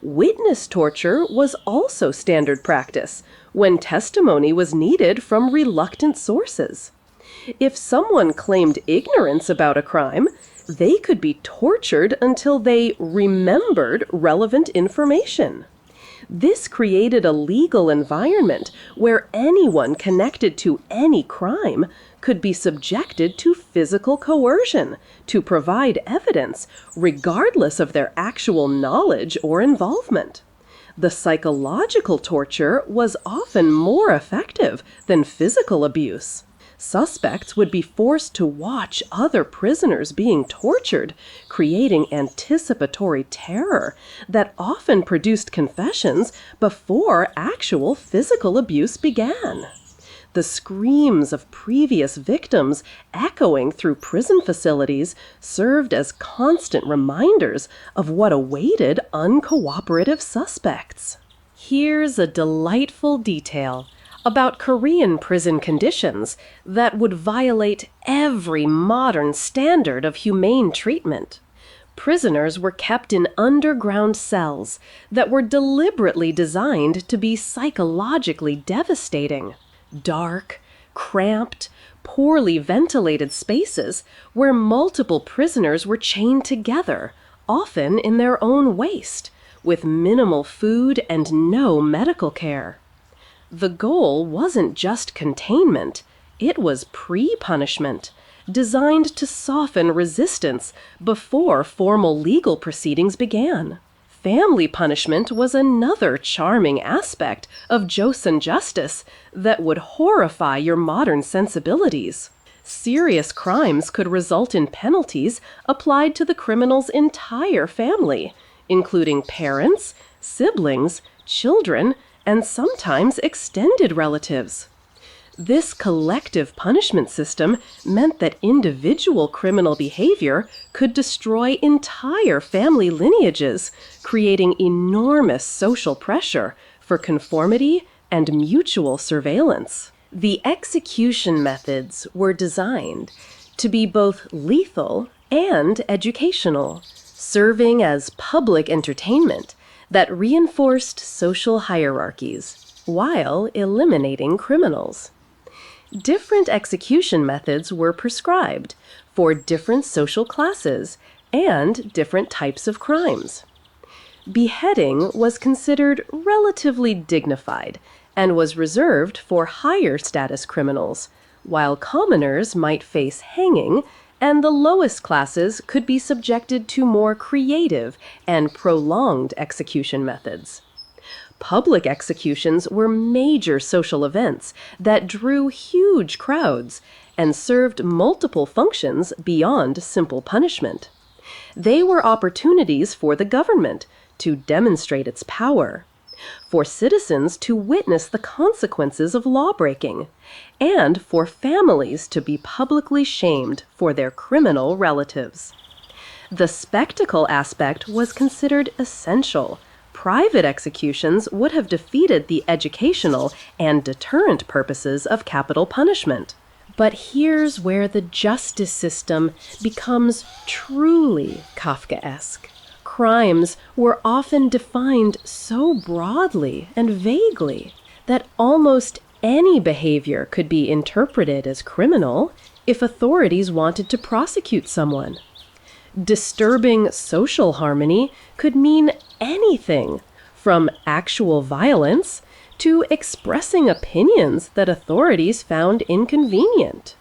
Witness torture was also standard practice, when testimony was needed from reluctant sources. If someone claimed ignorance about a crime, they could be tortured until they remembered relevant information. This created a legal environment where anyone connected to any crime could be subjected to physical coercion to provide evidence, regardless of their actual knowledge or involvement. The psychological torture was often more effective than physical abuse. Suspects would be forced to watch other prisoners being tortured, creating anticipatory terror that often produced confessions before actual physical abuse began. The screams of previous victims echoing through prison facilities served as constant reminders of what awaited uncooperative suspects. Here's a delightful detail about Korean prison conditions that would violate every modern standard of humane treatment. Prisoners were kept in underground cells that were deliberately designed to be psychologically devastating. Dark, cramped, poorly ventilated spaces where multiple prisoners were chained together, often in their own waste, with minimal food and no medical care. The goal wasn't just containment, it was pre-punishment, designed to soften resistance before formal legal proceedings began. Family punishment was another charming aspect of Joseon justice that would horrify your modern sensibilities. Serious crimes could result in penalties applied to the criminal's entire family, including parents, siblings, children, and sometimes extended relatives. This collective punishment system meant that individual criminal behavior could destroy entire family lineages, creating enormous social pressure for conformity and mutual surveillance. The execution methods were designed to be both lethal and educational, serving as public entertainment that reinforced social hierarchies while eliminating criminals. Different execution methods were prescribed for different social classes and different types of crimes. Beheading was considered relatively dignified and was reserved for higher status criminals, while commoners might face hanging and the lowest classes could be subjected to more creative and prolonged execution methods. Public executions were major social events that drew huge crowds and served multiple functions beyond simple punishment. They were opportunities for the government to demonstrate its power, for citizens to witness the consequences of lawbreaking, and for families to be publicly shamed for their criminal relatives. The spectacle aspect was considered essential. Private executions would have defeated the educational and deterrent purposes of capital punishment. But here's where the justice system becomes truly Kafkaesque. Crimes were often defined so broadly and vaguely that almost any behavior could be interpreted as criminal if authorities wanted to prosecute someone. Disturbing social harmony could mean anything from actual violence to expressing opinions that authorities found inconvenient.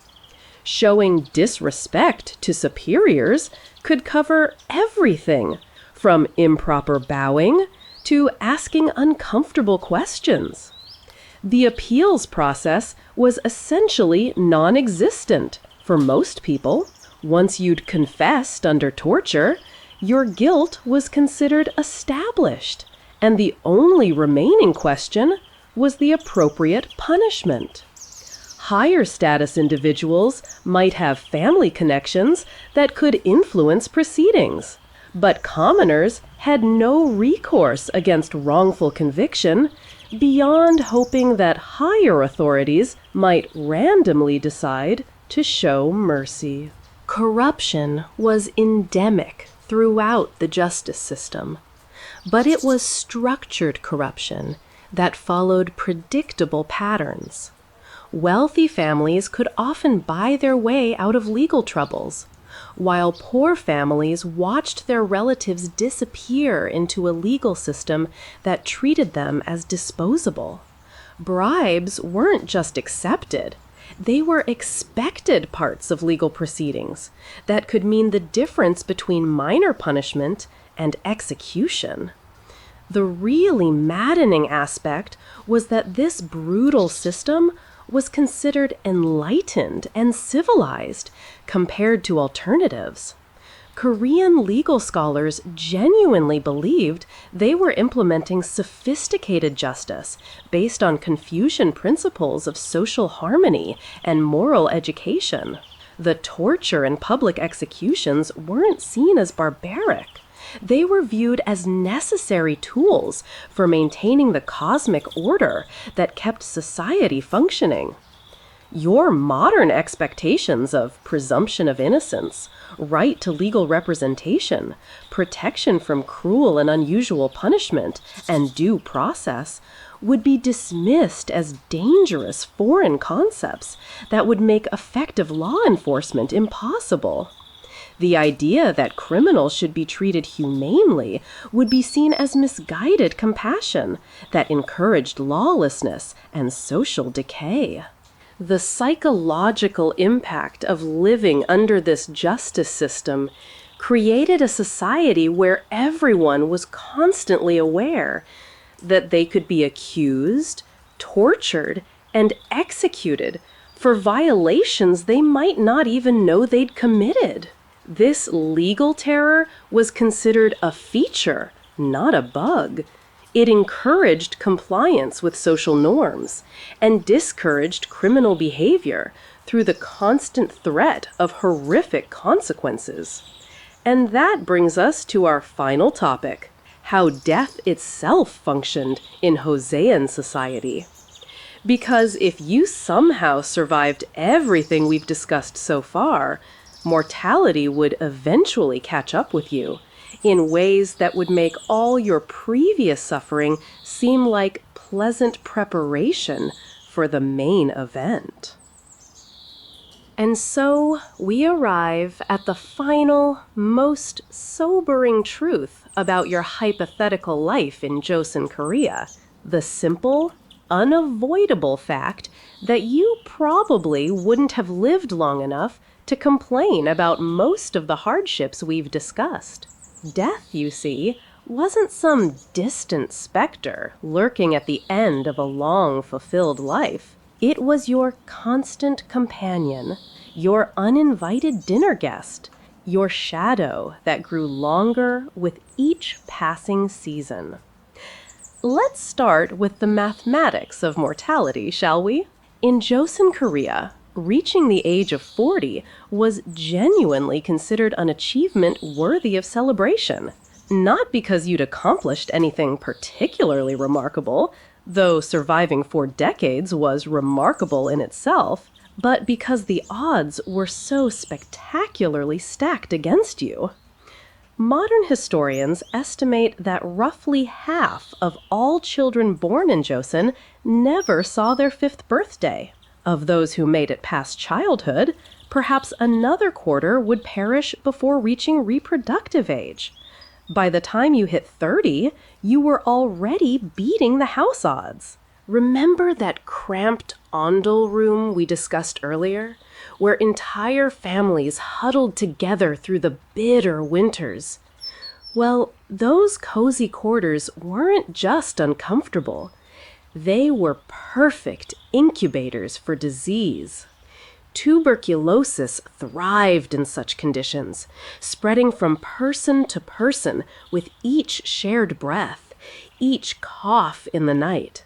Showing disrespect to superiors could cover everything from improper bowing to asking uncomfortable questions. The appeals process was essentially non-existent for most people. Once you'd confessed under torture, your guilt was considered established, and the only remaining question was the appropriate punishment. Higher status individuals might have family connections that could influence proceedings, but commoners had no recourse against wrongful conviction beyond hoping that higher authorities might randomly decide to show mercy. Corruption was endemic throughout the justice system, but it was structured corruption that followed predictable patterns. Wealthy families could often buy their way out of legal troubles, while poor families watched their relatives disappear into a legal system that treated them as disposable. Bribes weren't just accepted, they were expected parts of legal proceedings that could mean the difference between minor punishment and execution. The really maddening aspect was that this brutal system was considered enlightened and civilized compared to alternatives. Korean legal scholars genuinely believed they were implementing sophisticated justice based on Confucian principles of social harmony and moral education. The torture and public executions weren't seen as barbaric. They were viewed as necessary tools for maintaining the cosmic order that kept society functioning. Your modern expectations of presumption of innocence, right to legal representation, protection from cruel and unusual punishment, and due process would be dismissed as dangerous foreign concepts that would make effective law enforcement impossible. The idea that criminals should be treated humanely would be seen as misguided compassion that encouraged lawlessness and social decay. The psychological impact of living under this justice system created a society where everyone was constantly aware that they could be accused, tortured, and executed for violations they might not even know they'd committed. This legal terror was considered a feature, not a bug. It encouraged compliance with social norms and discouraged criminal behavior through the constant threat of horrific consequences. And that brings us to our final topic, how death itself functioned in Joseon society. Because if you somehow survived everything we've discussed so far, mortality would eventually catch up with you in ways that would make all your previous suffering seem like pleasant preparation for the main event. And so we arrive at the final, most sobering truth about your hypothetical life in Joseon, Korea, the simple, unavoidable fact that you probably wouldn't have lived long enough to complain about most of the hardships we've discussed. Death, you see, wasn't some distant specter lurking at the end of a long, fulfilled life. It was your constant companion, your uninvited dinner guest, your shadow that grew longer with each passing season. Let's start with the mathematics of mortality, shall we? In Joseon, Korea, reaching the age of 40 was genuinely considered an achievement worthy of celebration. Not because you'd accomplished anything particularly remarkable, though surviving 4 decades was remarkable in itself, but because the odds were so spectacularly stacked against you. Modern historians estimate that roughly half of all children born in Joseon never saw their 5th birthday. Of those who made it past childhood, perhaps another quarter would perish before reaching reproductive age. By the time you hit 30, you were already beating the house odds. Remember that cramped ondol room we discussed earlier, where entire families huddled together through the bitter winters? Well, those cozy quarters weren't just uncomfortable. They were perfect incubators for disease. Tuberculosis thrived in such conditions, spreading from person to person with each shared breath, each cough in the night.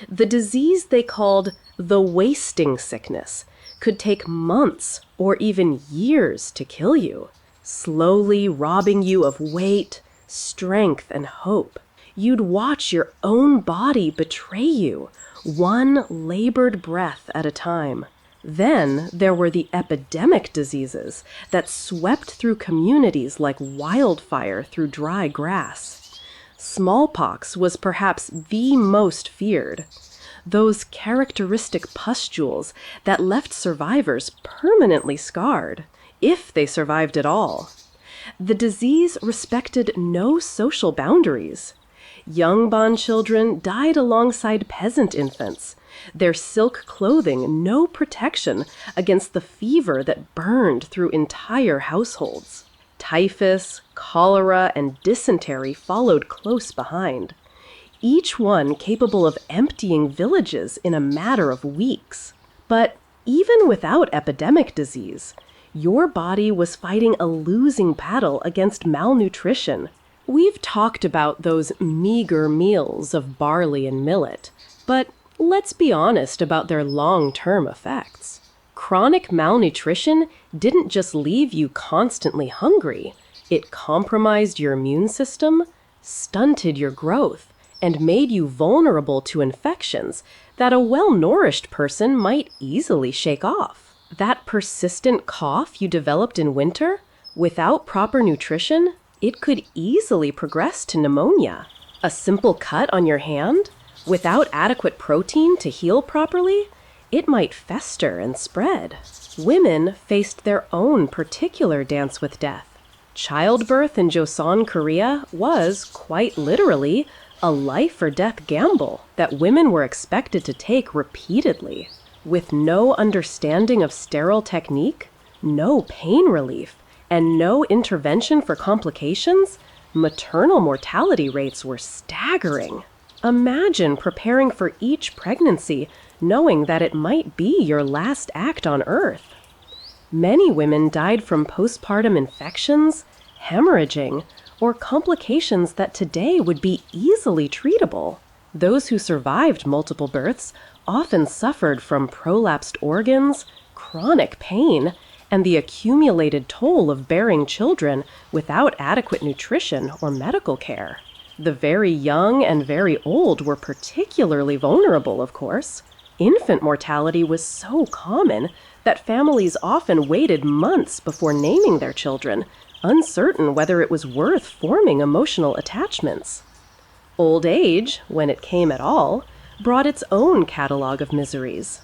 The disease they called the wasting sickness could take months or even years to kill you, slowly robbing you of weight, strength, and hope. You'd watch your own body betray you, one labored breath at a time. Then there were the epidemic diseases that swept through communities like wildfire through dry grass. Smallpox was perhaps the most feared. Those characteristic pustules that left survivors permanently scarred. if they survived at all. The disease respected no social boundaries. Young Bon children died alongside peasant infants, their silk clothing no protection against the fever that burned through entire households. Typhus, cholera, and dysentery followed close behind, each one capable of emptying villages in a matter of weeks. But even without epidemic disease, your body was fighting a losing battle against malnutrition. We've talked about those meager meals of barley and millet, but let's be honest about their long-term effects. Chronic malnutrition didn't just leave you constantly hungry. It compromised your immune system, stunted your growth, and made you vulnerable to infections that a well-nourished person might easily shake off. That persistent cough you developed in winter, without proper nutrition, it could easily progress to pneumonia. A simple cut on your hand, without adequate protein to heal properly, it might fester and spread. Women faced their own particular dance with death. Childbirth in Joseon, Korea was, quite literally, a life-or-death gamble that women were expected to take repeatedly. With no understanding of sterile technique, no pain relief, and no intervention for complications, maternal mortality rates were staggering. Imagine preparing for each pregnancy knowing that it might be your last act on Earth. Many women died from postpartum infections, hemorrhaging, or complications that today would be easily treatable. Those who survived multiple births often suffered from prolapsed organs, chronic pain, and the accumulated toll of bearing children without adequate nutrition or medical care. The very young and very old were particularly vulnerable, of course. Infant mortality was so common that families often waited months before naming their children, uncertain whether it was worth forming emotional attachments. Old age, when it came at all, brought its own catalog of miseries.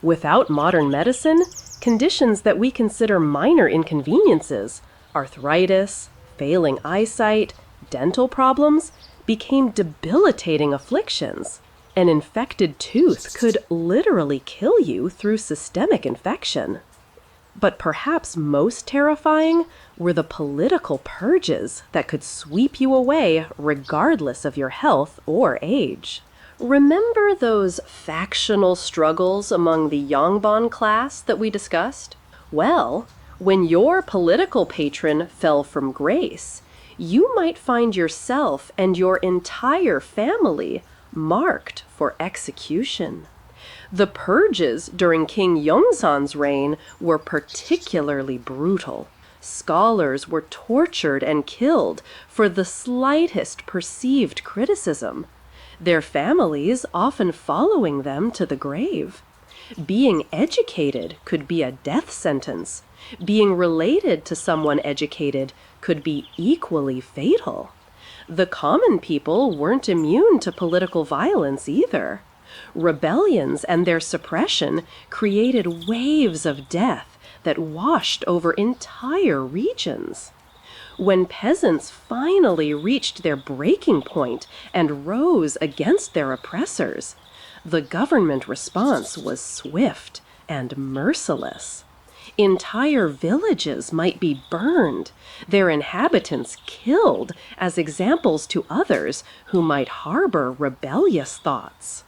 Without modern medicine, conditions that we consider minor inconveniences, arthritis, failing eyesight, dental problems, became debilitating afflictions. An infected tooth could literally kill you through systemic infection. But perhaps most terrifying were the political purges that could sweep you away regardless of your health or age. Remember those factional struggles among the Yongbon class that we discussed? Well, when your political patron fell from grace, you might find yourself and your entire family marked for execution. The purges during King Yongsan's reign were particularly brutal. Scholars were tortured and killed for the slightest perceived criticism, their families often following them to the grave. Being educated could be a death sentence. Being related to someone educated could be equally fatal. The common people weren't immune to political violence either. Rebellions and their suppression created waves of death that washed over entire regions. When peasants finally reached their breaking point and rose against their oppressors, the government response was swift and merciless. Entire villages might be burned, their inhabitants killed as examples to others who might harbor rebellious thoughts.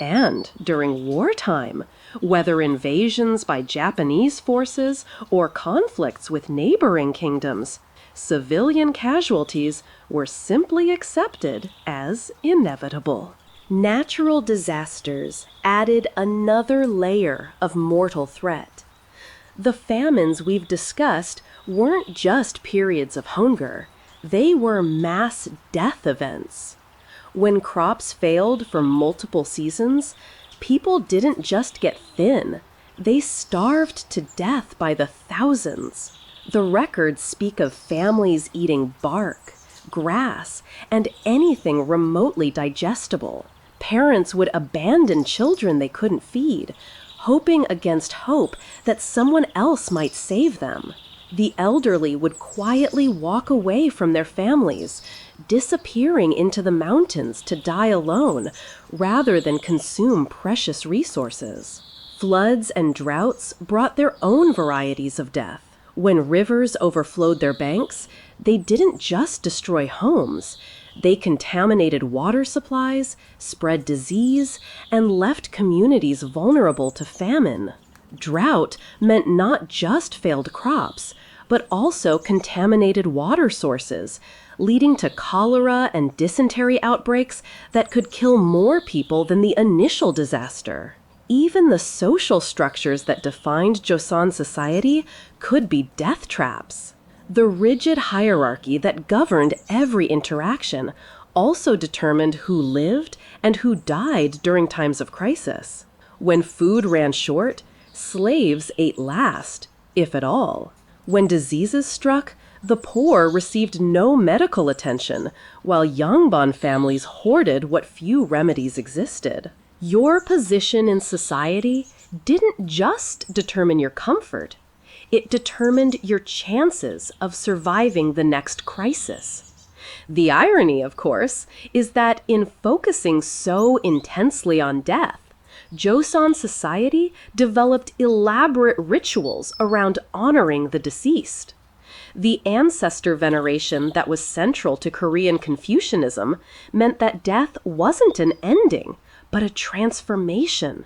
And during wartime, whether invasions by Japanese forces or conflicts with neighboring kingdoms, civilian casualties were simply accepted as inevitable. Natural disasters added another layer of mortal threat. The famines we've discussed weren't just periods of hunger, they were mass death events. When crops failed for multiple seasons, people didn't just get thin, they starved to death by the thousands. The records speak of families eating bark, grass, and anything remotely digestible. Parents would abandon children they couldn't feed, hoping against hope that someone else might save them. The elderly would quietly walk away from their families, disappearing into the mountains to die alone rather than consume precious resources. Floods and droughts brought their own varieties of death. When rivers overflowed their banks, they didn't just destroy homes. They contaminated water supplies, spread disease, and left communities vulnerable to famine. Drought meant not just failed crops, but also contaminated water sources, leading to cholera and dysentery outbreaks that could kill more people than the initial disaster. Even the social structures that defined Joseon society could be death traps. The rigid hierarchy that governed every interaction also determined who lived and who died during times of crisis. When food ran short, slaves ate last, if at all. When diseases struck, the poor received no medical attention, while Yangban families hoarded what few remedies existed. Your position in society didn't just determine your comfort. It determined your chances of surviving the next crisis. The irony, of course, is that in focusing so intensely on death, Joseon society developed elaborate rituals around honoring the deceased. The ancestor veneration that was central to Korean Confucianism meant that death wasn't an ending, but a transformation.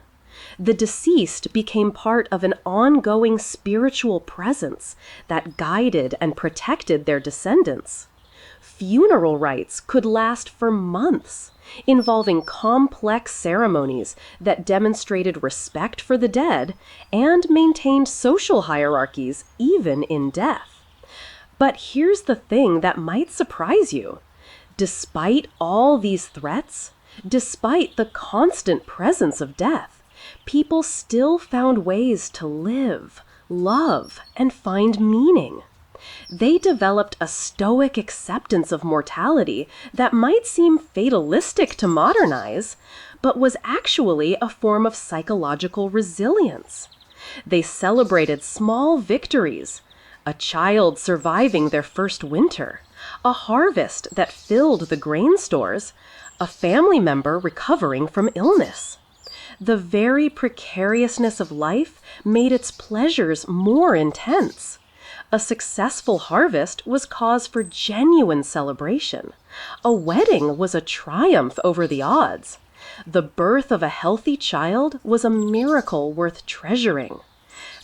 The deceased became part of an ongoing spiritual presence that guided and protected their descendants. Funeral rites could last for months, involving complex ceremonies that demonstrated respect for the dead and maintained social hierarchies even in death. But here's the thing that might surprise you. Despite all these threats, despite the constant presence of death, people still found ways to live, love, and find meaning. They developed a stoic acceptance of mortality that might seem fatalistic to modern eyes, but was actually a form of psychological resilience. They celebrated small victories, a child surviving their first winter, a harvest that filled the grain stores, a family member recovering from illness. The very precariousness of life made its pleasures more intense. A successful harvest was cause for genuine celebration. A wedding was a triumph over the odds. The birth of a healthy child was a miracle worth treasuring.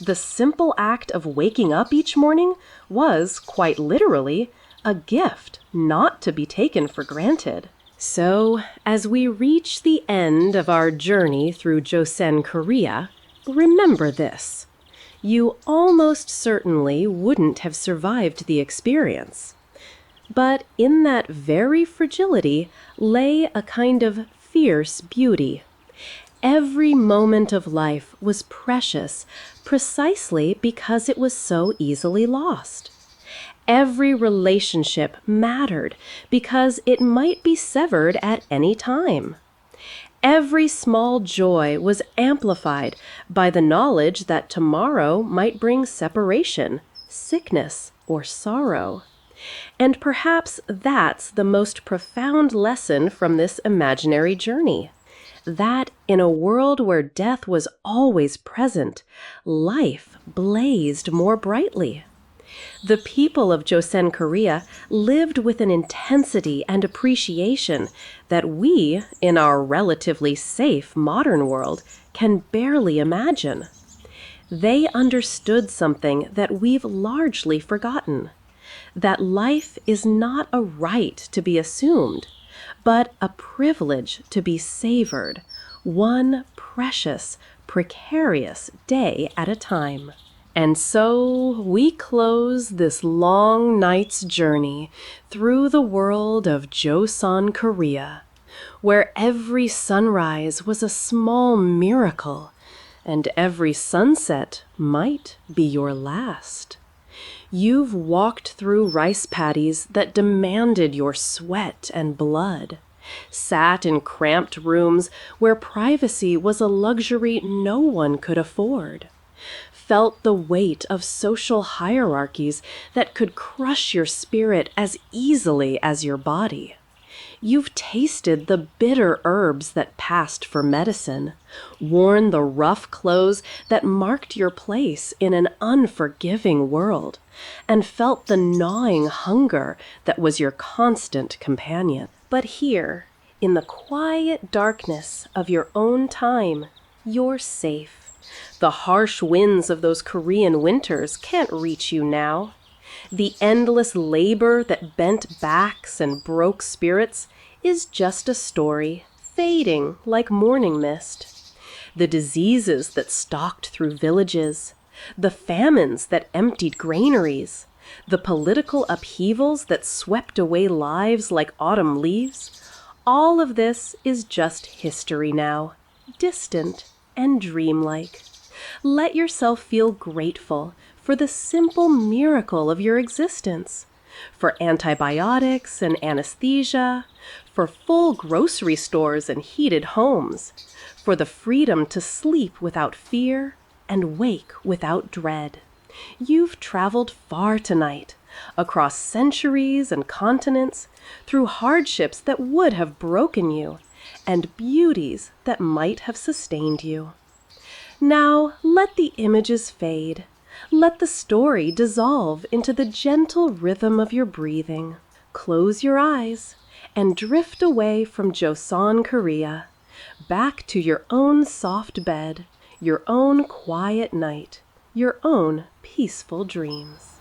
The simple act of waking up each morning was, quite literally, a gift not to be taken for granted. So, as we reach the end of our journey through Joseon, Korea, remember this. You almost certainly wouldn't have survived the experience. But in that very fragility lay a kind of fierce beauty. Every moment of life was precious precisely because it was so easily lost. Every relationship mattered because it might be severed at any time. Every small joy was amplified by the knowledge that tomorrow might bring separation, sickness, or sorrow. And perhaps that's the most profound lesson from this imaginary journey. That in a world where death was always present, life blazed more brightly. The people of Joseon, Korea lived with an intensity and appreciation that we, in our relatively safe modern world, can barely imagine. They understood something that we've largely forgotten, that life is not a right to be assumed, but a privilege to be savored, one precious, precarious day at a time. And so we close this long night's journey through the world of Joseon, Korea, where every sunrise was a small miracle, and every sunset might be your last. You've walked through rice paddies that demanded your sweat and blood, Sat in cramped rooms where privacy was a luxury no one could afford. Felt the weight of social hierarchies that could crush your spirit as easily as your body. You've tasted the bitter herbs that passed for medicine, worn the rough clothes that marked your place in an unforgiving world, and felt the gnawing hunger that was your constant companion. But here, in the quiet darkness of your own time, you're safe. The harsh winds of those Korean winters can't reach you now. The endless labor that bent backs and broke spirits is just a story, fading like morning mist. The diseases that stalked through villages, the famines that emptied granaries, the political upheavals that swept away lives like autumn leaves, all of this is just history now, distant and dreamlike. Let yourself feel grateful for the simple miracle of your existence, for antibiotics and anesthesia, for full grocery stores and heated homes, for the freedom to sleep without fear and wake without dread. You've traveled far tonight, across centuries and continents, through hardships that would have broken you, and beauties that might have sustained you. Now let the images fade. Let the story dissolve into the gentle rhythm of your breathing. Close your eyes and drift away from Joseon, Korea, back to your own soft bed, your own quiet night, your own peaceful dreams.